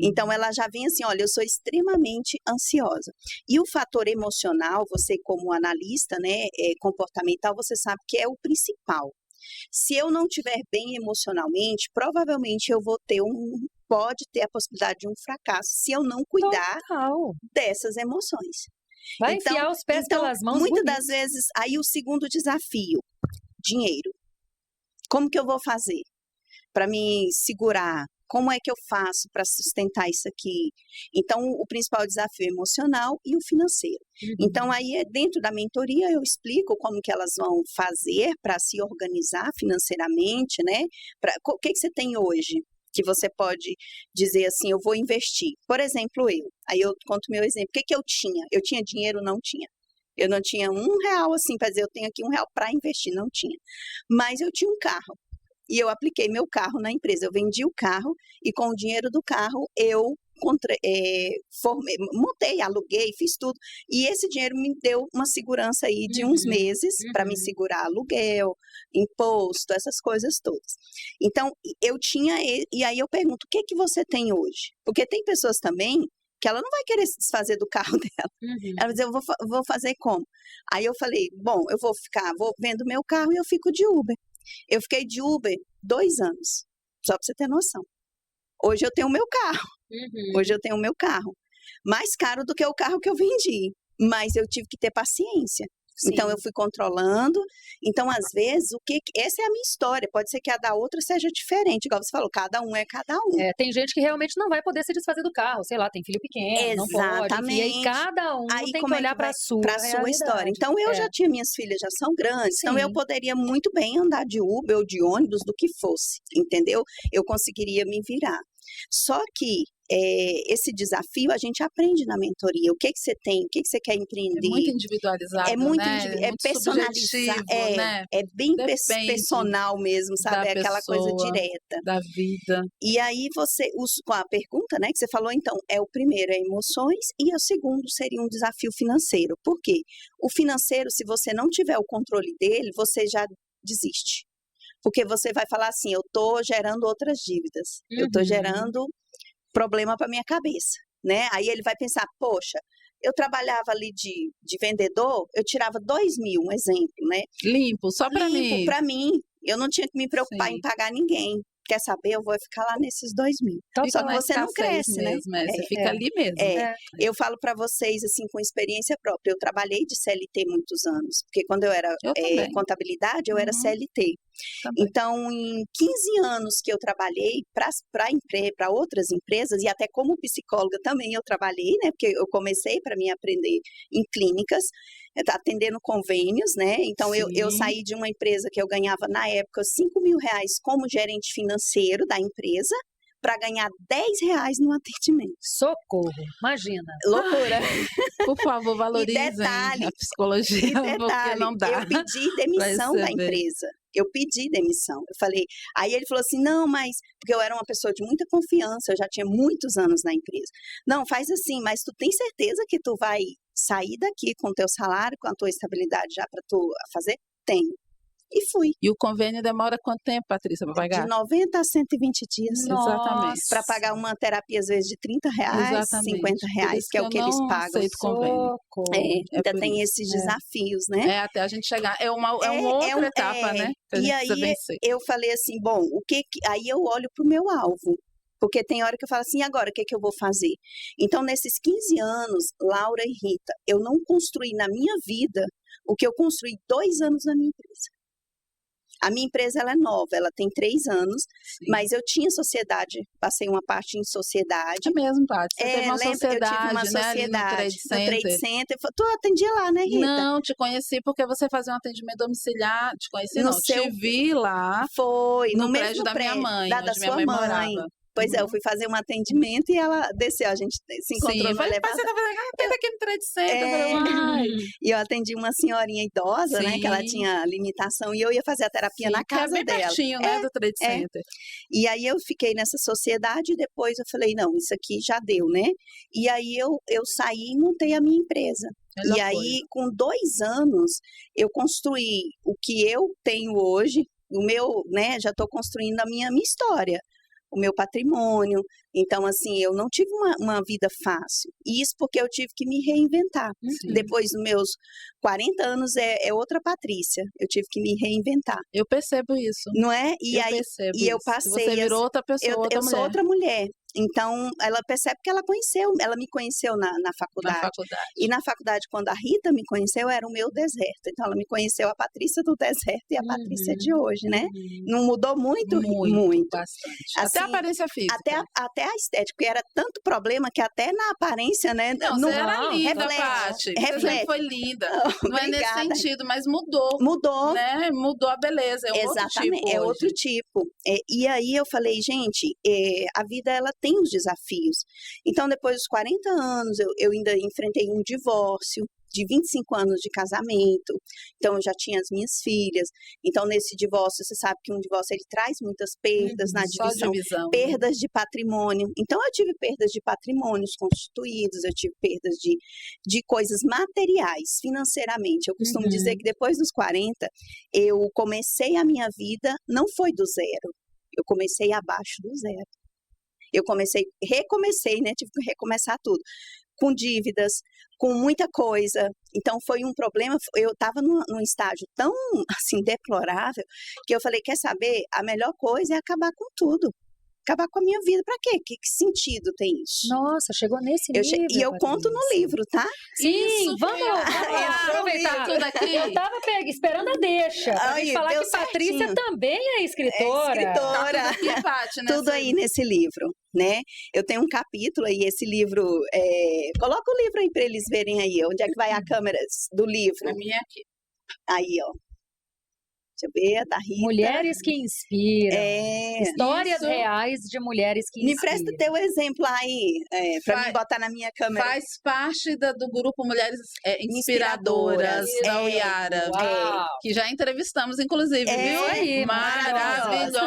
Então, ela já vem assim, olha, eu sou extremamente ansiosa. E o fator emocional, você como analista, né, comportamental, você sabe que é o principal. Se eu não estiver bem emocionalmente, provavelmente pode ter a possibilidade de um fracasso se eu não cuidar dessas emoções. Vai enfiar os pés pelas mãos. Muitas das vezes, aí o segundo desafio, dinheiro. Como que eu vou fazer para me segurar? Como é que eu faço para sustentar isso aqui? Então, o principal desafio é emocional e o financeiro. Então, aí dentro da mentoria eu explico como que elas vão fazer para se organizar financeiramente, né? O que você tem hoje? Que você pode dizer assim, eu vou investir. Por exemplo, aí eu conto meu exemplo. O que eu tinha? Eu tinha dinheiro? Não tinha. Eu não tinha R$1 assim, para dizer, eu tenho aqui R$1 para investir, não tinha. Mas eu tinha um carro. E eu apliquei meu carro na empresa. Eu vendi o carro e com o dinheiro do carro eu montei, aluguei, fiz tudo. E esse dinheiro me deu uma segurança aí de uns meses para me segurar aluguel, imposto, essas coisas todas. Então, eu tinha, e aí eu pergunto, o que você tem hoje? Porque tem pessoas também que ela não vai querer se desfazer do carro dela. Ela vai dizer, eu vou fazer como? Aí eu falei, bom, vou vendo meu carro e eu fico de Uber. Eu fiquei de Uber 2 anos, só para você ter noção. Hoje eu tenho o meu carro. Hoje eu tenho o meu carro. Mais caro do que o carro que eu vendi. Mas eu tive que ter paciência. Sim. Então, eu fui controlando. Então, às vezes, essa é a minha história. Pode ser que a da outra seja diferente. Igual você falou, cada um é cada um. Tem gente que realmente não vai poder se desfazer do carro. Sei lá, tem filho pequeno, exatamente. Não pode. E aí, cada um tem que olhar para a sua história. Então, eu já tinha, minhas filhas já são grandes. Sim. Então, eu poderia muito bem andar de Uber ou de ônibus, do que fosse. Entendeu? Eu conseguiria me virar. Só que esse desafio a gente aprende na mentoria. O que você tem, o que você quer empreender. É muito individualizado, é muito muito personalizado, né? É bem personal mesmo, sabe? É aquela coisa direta. Da vida. E aí com a pergunta, né, que você falou, então, o primeiro é emoções e o segundo seria um desafio financeiro. Por quê? O financeiro, se você não tiver o controle dele, você já desiste. Porque você vai falar assim, eu estou gerando outras dívidas, eu estou gerando problema para minha cabeça, né? Aí ele vai pensar, poxa, eu trabalhava ali de vendedor, eu tirava 2.000, um exemplo, né? Limpo, só para mim. Limpo para mim, eu não tinha que me preocupar em pagar ninguém. Quer saber? Eu vou ficar lá nesses 2.000. Então, só que você não cresce, mesmo, né? Você fica ali mesmo. Eu falo para vocês, assim, com experiência própria. Eu trabalhei de CLT muitos anos, porque quando eu era contabilidade, eu era CLT. Também. Então, em 15 anos que eu trabalhei para outras empresas, e até como psicóloga também eu trabalhei, né? Porque eu comecei para mim aprender em clínicas, atendendo convênios, né? Então, eu saí de uma empresa que eu ganhava, na época, R$5.000 como gerente financeiro da empresa, para ganhar R$10 no atendimento. Socorro, imagina. Loucura. Por favor, valorizem a psicologia, porque não dá. Eu pedi demissão da empresa. Eu pedi demissão. Eu falei, aí ele falou assim, não, mas, porque eu era uma pessoa de muita confiança, eu já tinha muitos anos na empresa. Não, faz assim, mas tu tem certeza que tu vai sair daqui com o teu salário, com a tua estabilidade já para tu fazer? Tenho. E fui. E o convênio demora quanto tempo, Patrícia, para pagar? De 90 a 120 dias. Nossa. Exatamente. Para pagar uma terapia, às vezes, de R$30, Exatamente. R$50, que é o que eles pagam. Convênio. Ainda tem esses desafios, né? Até a gente chegar. É uma outra etapa, né? E aí, eu falei assim, bom, aí eu olho para o meu alvo. Porque tem hora que eu falo assim, e agora, o que eu vou fazer? Então, nesses 15 anos, Laura e Rita, eu não construí na minha vida o que eu construí 2 anos na minha empresa. A minha empresa, ela é nova, ela tem 3 anos, sim, mas eu tinha sociedade, passei uma parte em sociedade. É mesmo, Paty, você teve uma sociedade, eu tive uma sociedade, né, no Trade Center. Tu atendia lá, né, Rita? Não, te conheci porque você fazia um atendimento domiciliar, te vi lá, foi, no prédio da minha mãe, da minha mãe morava. Pois é, eu fui fazer um atendimento e ela desceu, a gente se encontrou no elevador. Você tá fazendo aqui no Trade Center. E eu atendi uma senhorinha idosa, né, que ela tinha limitação, e eu ia fazer a terapia na casa bem dela. Pertinho, né, do Trade Center. E aí eu fiquei nessa sociedade e depois eu falei, não, isso aqui já deu, né? E aí eu saí e montei a minha empresa. E aí, com 2 anos, eu construí o que eu tenho hoje, o meu, né, já estou construindo a minha história, o meu patrimônio. Então, assim, eu não tive uma vida fácil. Isso porque eu tive que me reinventar. Sim. Depois dos meus 40 anos, é outra Patrícia. Eu tive que me reinventar. Eu percebo isso. Não é? Eu passei... Você virou outra pessoa, eu sou outra mulher. Então, ela percebe que ela me conheceu na faculdade. E na faculdade, quando a Rita me conheceu, era o meu deserto. Então, ela me conheceu a Patrícia do deserto e a Patrícia de hoje, né? Não mudou muito? Muito. Bastante. Assim, até a aparência física. Até a estética, porque era tanto problema que até na aparência, né? Não era linda, Paty. Você sempre foi linda. Não é nesse sentido, mas mudou. Mudou. Né? Mudou a beleza. Exatamente, é outro tipo. E aí eu falei, gente, a vida, ela tem os desafios. Então, depois dos 40 anos, eu ainda enfrentei um divórcio de 25 anos de casamento. Então, eu já tinha as minhas filhas. Então, nesse divórcio, você sabe que um divórcio, ele traz muitas perdas na divisão, perdas de patrimônio. Então, eu tive perdas de patrimônios constituídos, eu tive perdas de coisas materiais, financeiramente. Eu costumo dizer que depois dos 40, eu comecei a minha vida, não foi do zero. Eu comecei abaixo do zero. Eu recomecei, né? Tive que recomeçar tudo. Com dívidas, com muita coisa. Então, foi um problema. Eu estava num estágio tão, assim, deplorável, que eu falei, quer saber? A melhor coisa é acabar com tudo. Acabar com a minha vida. Pra quê? Que sentido tem isso? Nossa, chegou nesse nível. E eu conto no livro, tá? Sim, vamos aproveitar tudo aqui. Eu tava esperando a deixa. Pra gente falar que Patrícia também é escritora. Escritora. Tá tudo aqui, Paty, tudo aí nesse livro, né? Eu tenho um capítulo aí, esse livro... Coloca o livro aí pra eles verem aí. Onde é que vai a câmera do livro? A minha aqui. Aí, ó. Deixa eu ver, da Rita. Mulheres que inspiram. Histórias reais de mulheres que inspiram. Me presta teu exemplo aí, para me botar na minha câmera. Faz parte do grupo Mulheres Inspiradoras da Uiara, que já entrevistamos, inclusive, viu? Aí, maravilhosa.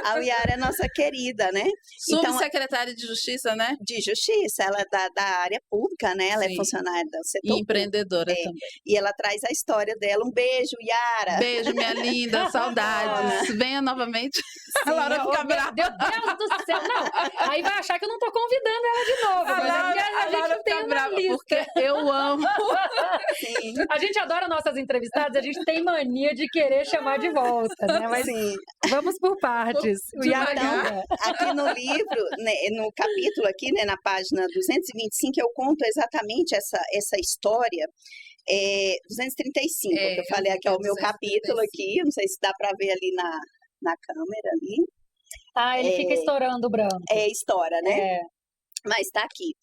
A Uiara é nossa querida, né? Subsecretária de Justiça, né? De Justiça, ela é da área pública, né? Ela é funcionária do setor e empreendedora também. E ela traz a história dela. Um beijo, Uiara. Beijo, minha linda, saudades. Venha novamente. Sim, a Laura fica brava. Meu Deus do céu, não. Aí vai achar que eu não tô convidando ela de novo. A Laura fica brava, porque eu amo. Sim. A gente adora nossas entrevistadas, a gente tem mania de querer chamar de volta, né? Mas vamos por partes. Então, aqui no livro, né, no capítulo aqui, né, na página 225, eu conto exatamente essa história. 235, que eu falei aqui, é o meu capítulo aqui, não sei se dá para ver ali na câmera ali. Ele fica estourando o branco. Estoura, né? Mas tá aqui.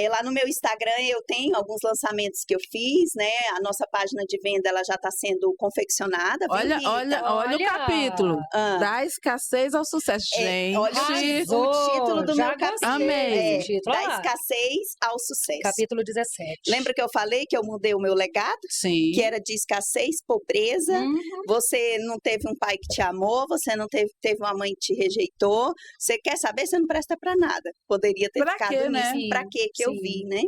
Lá no meu Instagram eu tenho alguns lançamentos que eu fiz, né? A nossa página de venda ela já está sendo confeccionada. Olha o capítulo. Da escassez ao sucesso. Gente, olha o título do meu capítulo. Amei. Da escassez ao sucesso. Capítulo 17. Lembra que eu falei que eu mudei o meu legado? Sim. Que era de escassez, pobreza. Você não teve um pai que te amou, você não teve uma mãe que te rejeitou. Você quer saber? Você não presta para nada. Poderia ter ficado nisso. Né? Pra quê que eu vi, né?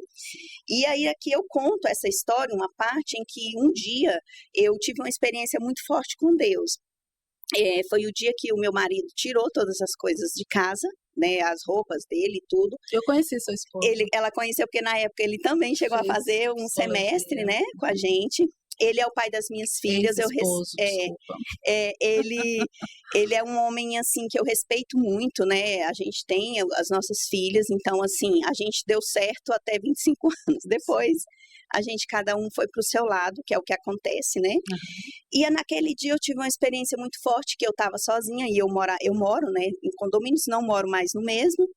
E aí aqui eu conto essa história, uma parte em que um dia eu tive uma experiência muito forte com Deus. Foi o dia que o meu marido tirou todas as coisas de casa, né, as roupas dele e tudo. Eu conheci seu esposo. Ela conheceu porque na época ele também chegou a fazer um semestre, né, com a gente. Ele é o pai das minhas filhas. Ele é um homem, assim, que eu respeito muito, né? A gente tem as nossas filhas, então, assim, a gente deu certo até 25 anos. Depois, a gente, cada um foi pro seu lado, que é o que acontece, né? E naquele dia eu tive uma experiência muito forte, que eu estava sozinha, e eu moro, né, em condomínios, não moro mais no mesmo.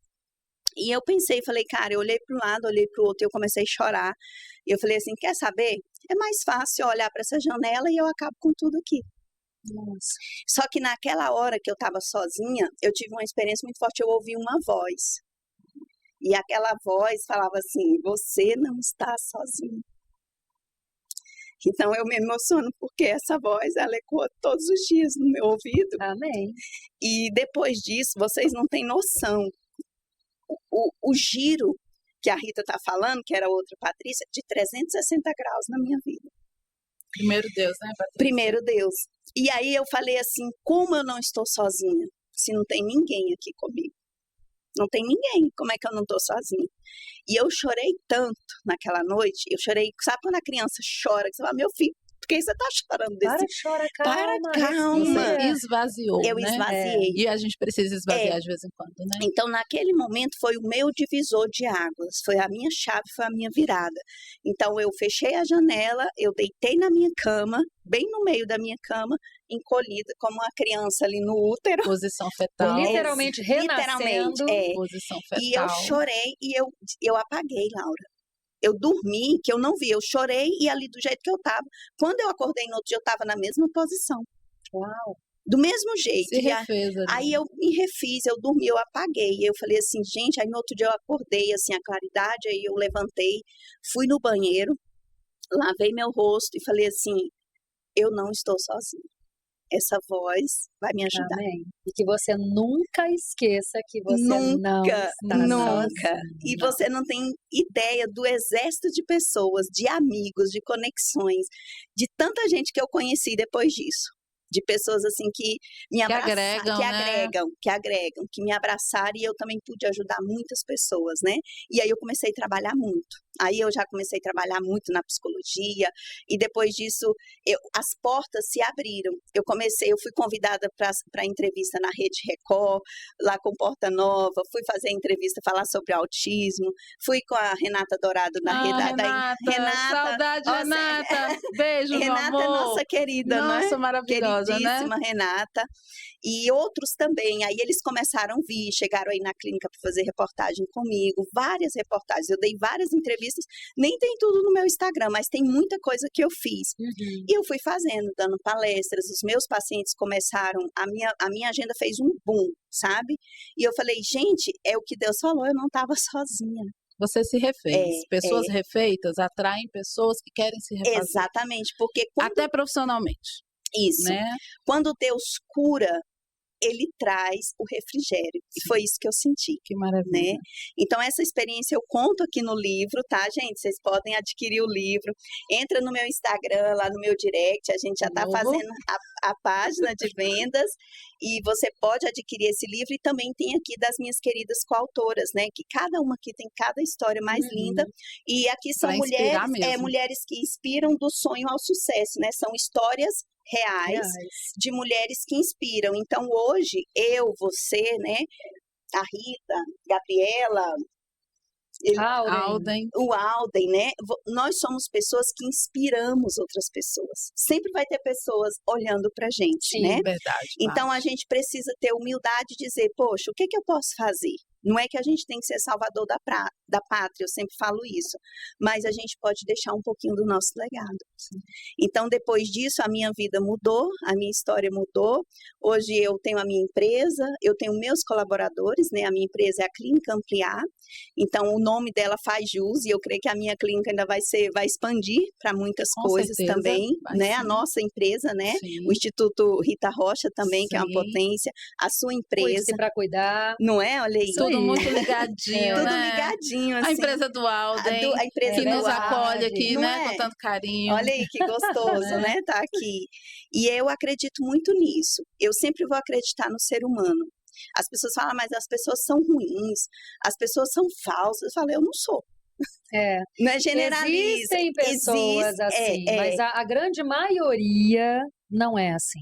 E eu pensei, falei, cara, eu olhei para um lado, olhei para o outro, e eu comecei a chorar. E eu falei assim, quer saber? É mais fácil olhar para essa janela e eu acabo com tudo aqui. Nossa. Só que naquela hora que eu estava sozinha, eu tive uma experiência muito forte, eu ouvi uma voz. E aquela voz falava assim, você não está sozinho. Então eu me emociono porque essa voz, ela ecoa todos os dias no meu ouvido. Amém. E depois disso, vocês não têm noção. O giro que a Rita está falando, que era outra Patrícia, de 360 graus na minha vida. Primeiro Deus, né, Patrícia? Primeiro Deus. E aí eu falei assim, como eu não estou sozinha, se não tem ninguém aqui comigo? Não tem ninguém, como é que eu não estou sozinha? E eu chorei tanto naquela noite, eu chorei, sabe quando a criança chora, que você fala, meu filho, por que você está chorando desse? Chora, calma. Calma. Você esvaziou, eu né? esvaziei. E a gente precisa esvaziar de vez em quando, né? Então, naquele momento, foi o meu divisor de águas, foi a minha chave, foi a minha virada. Então, eu fechei a janela, eu deitei na minha cama, bem no meio da minha cama, encolhida, como uma criança ali no útero. Posição fetal. Literalmente renascendo. Posição fetal. E eu chorei e eu apaguei, Laura. Eu dormi, que eu não vi, eu chorei e ali do jeito que eu estava. Quando eu acordei no outro dia, eu estava na mesma posição. Uau! Do mesmo jeito. Se refez, aí eu me refiz, eu dormi, eu apaguei. Eu falei assim, gente, aí no outro dia eu acordei, assim, a claridade, aí eu levantei, fui no banheiro, lavei meu rosto e falei assim, eu não estou sozinha. Essa voz vai me ajudar. Amém. E que você nunca esqueça que você não está sozinha. E você não tem ideia do exército de pessoas, de amigos, de conexões, de tanta gente que eu conheci depois disso. De pessoas assim que me abraçaram, que agregam, que me abraçaram e eu também pude ajudar muitas pessoas, né? E aí eu comecei a trabalhar muito. Aí eu já comecei a trabalhar muito na psicologia e depois disso as portas se abriram. Eu fui convidada para entrevista na Rede Record, lá com Porta Nova, fui fazer entrevista, falar sobre autismo, fui com a Renata Dourado na Renata, saudade, Renata, beijo, Renata meu amor. É nossa querida, nossa, maravilhosa, queridíssima, né? Renata. E outros também, aí eles começaram a vir, chegaram aí na clínica para fazer reportagem comigo, várias reportagens, eu dei várias entrevistas, nem tem tudo no meu Instagram, mas tem muita coisa que eu fiz. E eu fui fazendo, dando palestras, os meus pacientes começaram, a minha agenda fez um boom, sabe? E eu falei, gente, é o que Deus falou, eu não estava sozinha. Você se refez. Pessoas refeitas atraem pessoas que querem se refazer. Exatamente, porque até profissionalmente. Isso. Né? Quando Deus cura, ele traz o refrigério. Sim. E foi isso que eu senti. Que maravilha. Né? Então, essa experiência eu conto aqui no livro, tá, gente? Vocês podem adquirir o livro. Entra no meu Instagram, lá no meu direct. A gente já está fazendo a página de vendas. E você pode adquirir esse livro. E também tem aqui das minhas queridas coautoras, né? Que cada uma aqui tem cada história mais linda. E aqui são mulheres que inspiram do sonho ao sucesso, né? São histórias reais de mulheres que inspiram. Então, hoje, você, né, a Rita, Gabriela, o Alden, né, nós somos pessoas que inspiramos outras pessoas. Sempre vai ter pessoas olhando pra gente, sim, né? Verdade. Então, a gente precisa ter humildade de dizer, poxa, o que eu posso fazer? Não é que a gente tem que ser salvador da pátria, eu sempre falo isso, mas a gente pode deixar um pouquinho do nosso legado. Então, depois disso, a minha vida mudou, a minha história mudou. Hoje eu tenho a minha empresa, eu tenho meus colaboradores, né? A minha empresa é a Clínica Ampliar, então o nome dela faz jus, e eu creio que a minha clínica ainda vai expandir para muitas coisas certeza, também, né? Sim. A nossa empresa, né? Sim. O Instituto Rita Rocha também, sim. que é uma potência, a sua empresa. Para cuidar. Não é? Olha aí. Tudo muito ligadinho, Tudo né? ligadinho, assim. A empresa do Alden, a empresa que nos acolhe aqui, né? Com tanto carinho. Olha aí, que gostoso, né? Tá aqui. E eu acredito muito nisso. Eu sempre vou acreditar no ser humano. As pessoas falam, mas as pessoas são ruins, as pessoas são falsas. Eu falo, eu não sou. Não é generaliza. Existem pessoas assim, mas a grande maioria não é assim.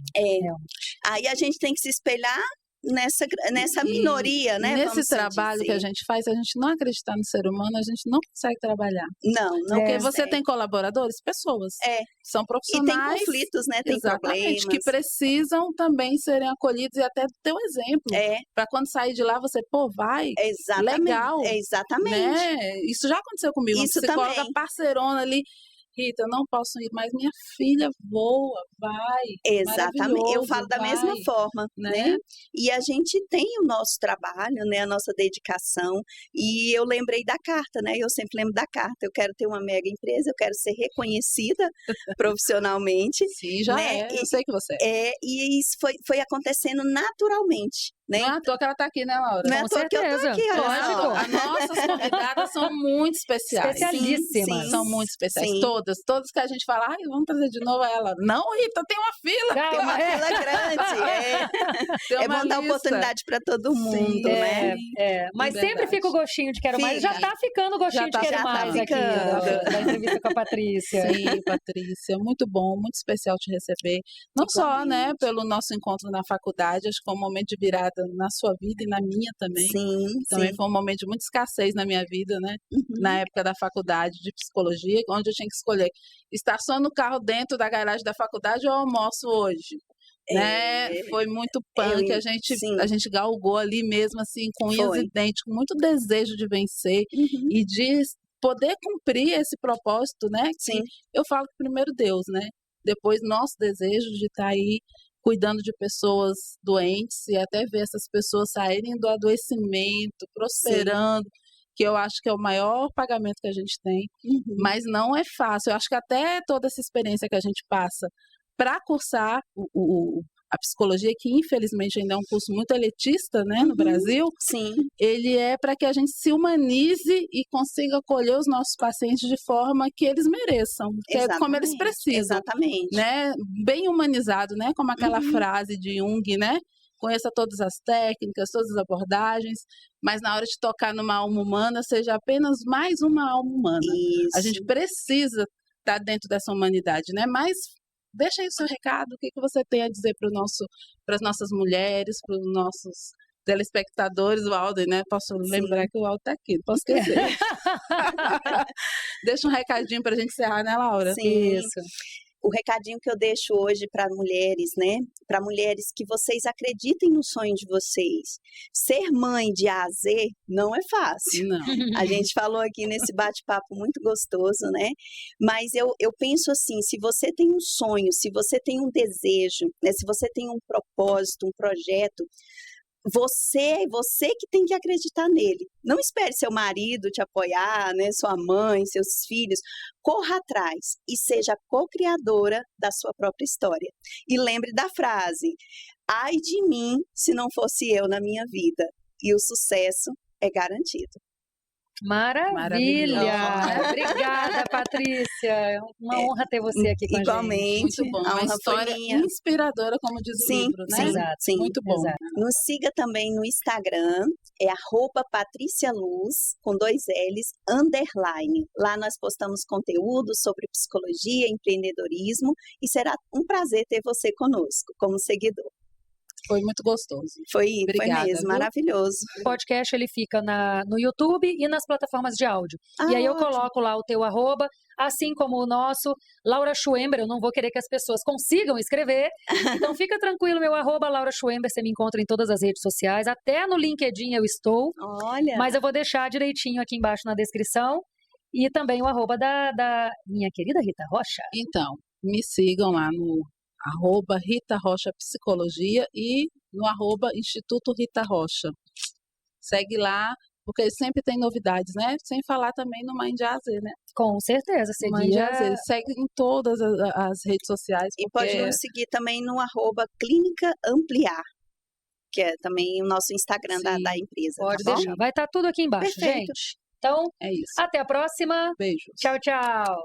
Aí a gente tem que se espelhar nessa minoria, né? Nesse trabalho que a gente faz, a gente não acreditar no ser humano, a gente não consegue trabalhar. Não Porque você tem colaboradores, pessoas. São profissionais. E tem conflitos, né? Tem problemas. Que precisam também serem acolhidos e até ter um exemplo. Para quando sair de lá, você, vai. Exatamente. Legal. Exatamente. Né? Isso já aconteceu comigo. Isso uma psicóloga também. Parceirona ali. Rita, eu não posso ir, mas minha filha voa, vai. Exatamente, eu falo da mesma forma, né? E a gente tem o nosso trabalho, né? A nossa dedicação. E eu lembrei da carta, né? Eu sempre lembro da carta. Eu quero ter uma mega empresa, eu quero ser reconhecida profissionalmente. Sim, já né? Eu sei que você é. E isso foi acontecendo naturalmente. Né? Não é à toa que ela está aqui, né, Laura? Não é à toa que eu tô aqui, olha. As nossas convidadas são muito especiais. Especialíssimas. Sim, são muito especiais. Sim. Todas que a gente fala, vamos trazer de novo ela. Não, Rita, tem uma fila. Tem uma fila grande. É bom dar oportunidade para todo mundo, sim, né? Mas sempre fica o gostinho de quero mais. Já tá ficando o gostinho de quero mais aqui da entrevista com a Patrícia. Sim, Patrícia, muito bom, muito especial te receber. Não só, né, pelo nosso encontro na faculdade, acho que foi um momento de virada na sua vida e na minha também. Sim, também foi um momento de muita escassez na minha vida, né? Na época da faculdade de psicologia, onde eu tinha que escolher estaciono o carro dentro da garagem da faculdade ou almoço hoje. Né? Foi muito punk, a gente galgou ali mesmo, assim, com unhas e dentes, com muito desejo de vencer e de poder cumprir esse propósito, né? Sim. Eu falo que primeiro Deus, né? Depois nosso desejo de estar aí cuidando de pessoas doentes e até ver essas pessoas saírem do adoecimento, prosperando, que eu acho que é o maior pagamento que a gente tem, mas não é fácil. Eu acho que até toda essa experiência que a gente passa para cursar a psicologia, que infelizmente ainda é um curso muito elitista, né, no Brasil, ele é para que a gente se humanize e consiga acolher os nossos pacientes de forma que eles mereçam, que é como eles precisam. Exatamente. Né, bem humanizado, né, como aquela frase de Jung, né, conheça todas as técnicas, todas as abordagens, mas na hora de tocar numa alma humana, seja apenas mais uma alma humana. Isso. A gente precisa estar dentro dessa humanidade, né, mas deixa aí o seu recado, o que você tem a dizer para as nossas mulheres, para os nossos telespectadores, o Alden, né? Posso lembrar que o Alden está aqui, não posso esquecer. Deixa um recadinho para a gente encerrar, né, Laura? Sim. Isso. O recadinho que eu deixo hoje para mulheres, né? Para mulheres que vocês acreditem no sonho de vocês. Ser mãe de A a Z não é fácil. Não. A gente falou aqui nesse bate-papo muito gostoso, né? Mas eu penso assim, se você tem um sonho, se você tem um desejo, né? Se você tem um propósito, um projeto, você que tem que acreditar nele. Não espere seu marido te apoiar, né, sua mãe, seus filhos. Corra atrás e seja co-criadora da sua própria história. E lembre da frase, ai de mim se não fosse eu na minha vida. E o sucesso é garantido. Maravilha! Obrigada, Patrícia. É uma honra ter você aqui com igualmente, a gente. Muito bom. Uma história inspiradora, como diz o livro, né? Sim, muito bom. Exato. Nos siga também no Instagram, é @PatriciaLuz, com 2 L's, _. Lá nós postamos conteúdo sobre psicologia, empreendedorismo e será um prazer ter você conosco como seguidor. Foi muito gostoso. Foi Obrigada, mesmo, viu? maravilhoso. O podcast ele fica no YouTube e nas plataformas de áudio. E aí eu ótimo. coloco lá o teu arroba, assim como o nosso, Laura Schwember. Eu não vou querer que as pessoas consigam escrever. Então fica tranquilo, meu arroba Laura Schwember, você me encontra em todas as redes sociais, até no LinkedIn eu estou. Olha. Mas eu vou deixar direitinho aqui embaixo na descrição. E também o arroba da minha querida Rita Rocha. Então, me sigam lá no arroba Rita Rocha Psicologia e no arroba Instituto Rita Rocha. Segue lá, porque sempre tem novidades, né? Sem falar também no Mind AZ, né? Com certeza, Mind seguia. AZ. Segue em todas as redes sociais. E pode nos seguir também no arroba Clínica Ampliar, que é também o nosso Instagram da empresa. Pode tá bom? deixar. Vai estar tudo aqui embaixo, Perfeito. gente. Então, É isso. até a próxima. Beijos. Tchau, tchau.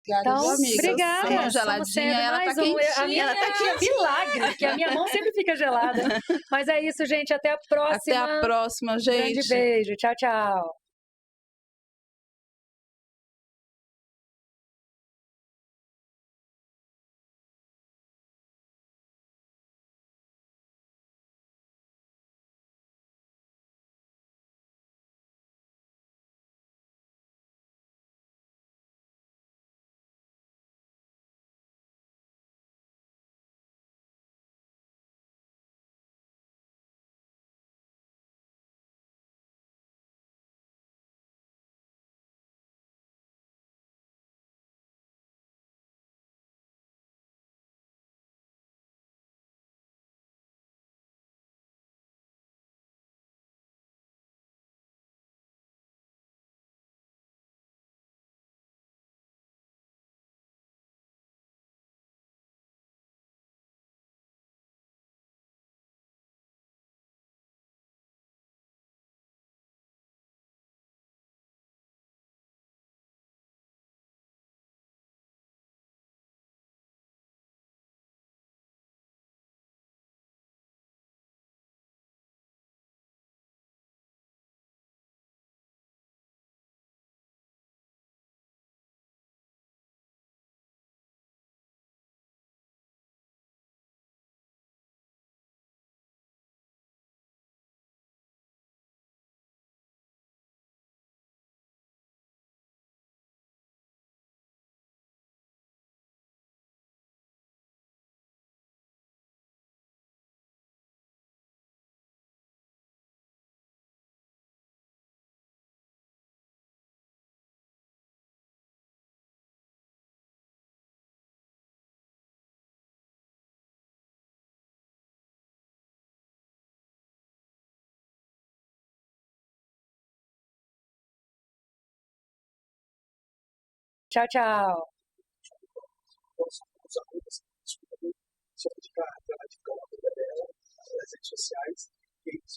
Então, obrigada. A mão Somos geladinha, sempre ela mais tá quentinha. A minha Ela tá é milagre, porque a minha mão sempre fica gelada. Mas é isso, gente. Até a próxima. Até a próxima, gente. Grande beijo. Tchau, tchau. Tchau, tchau.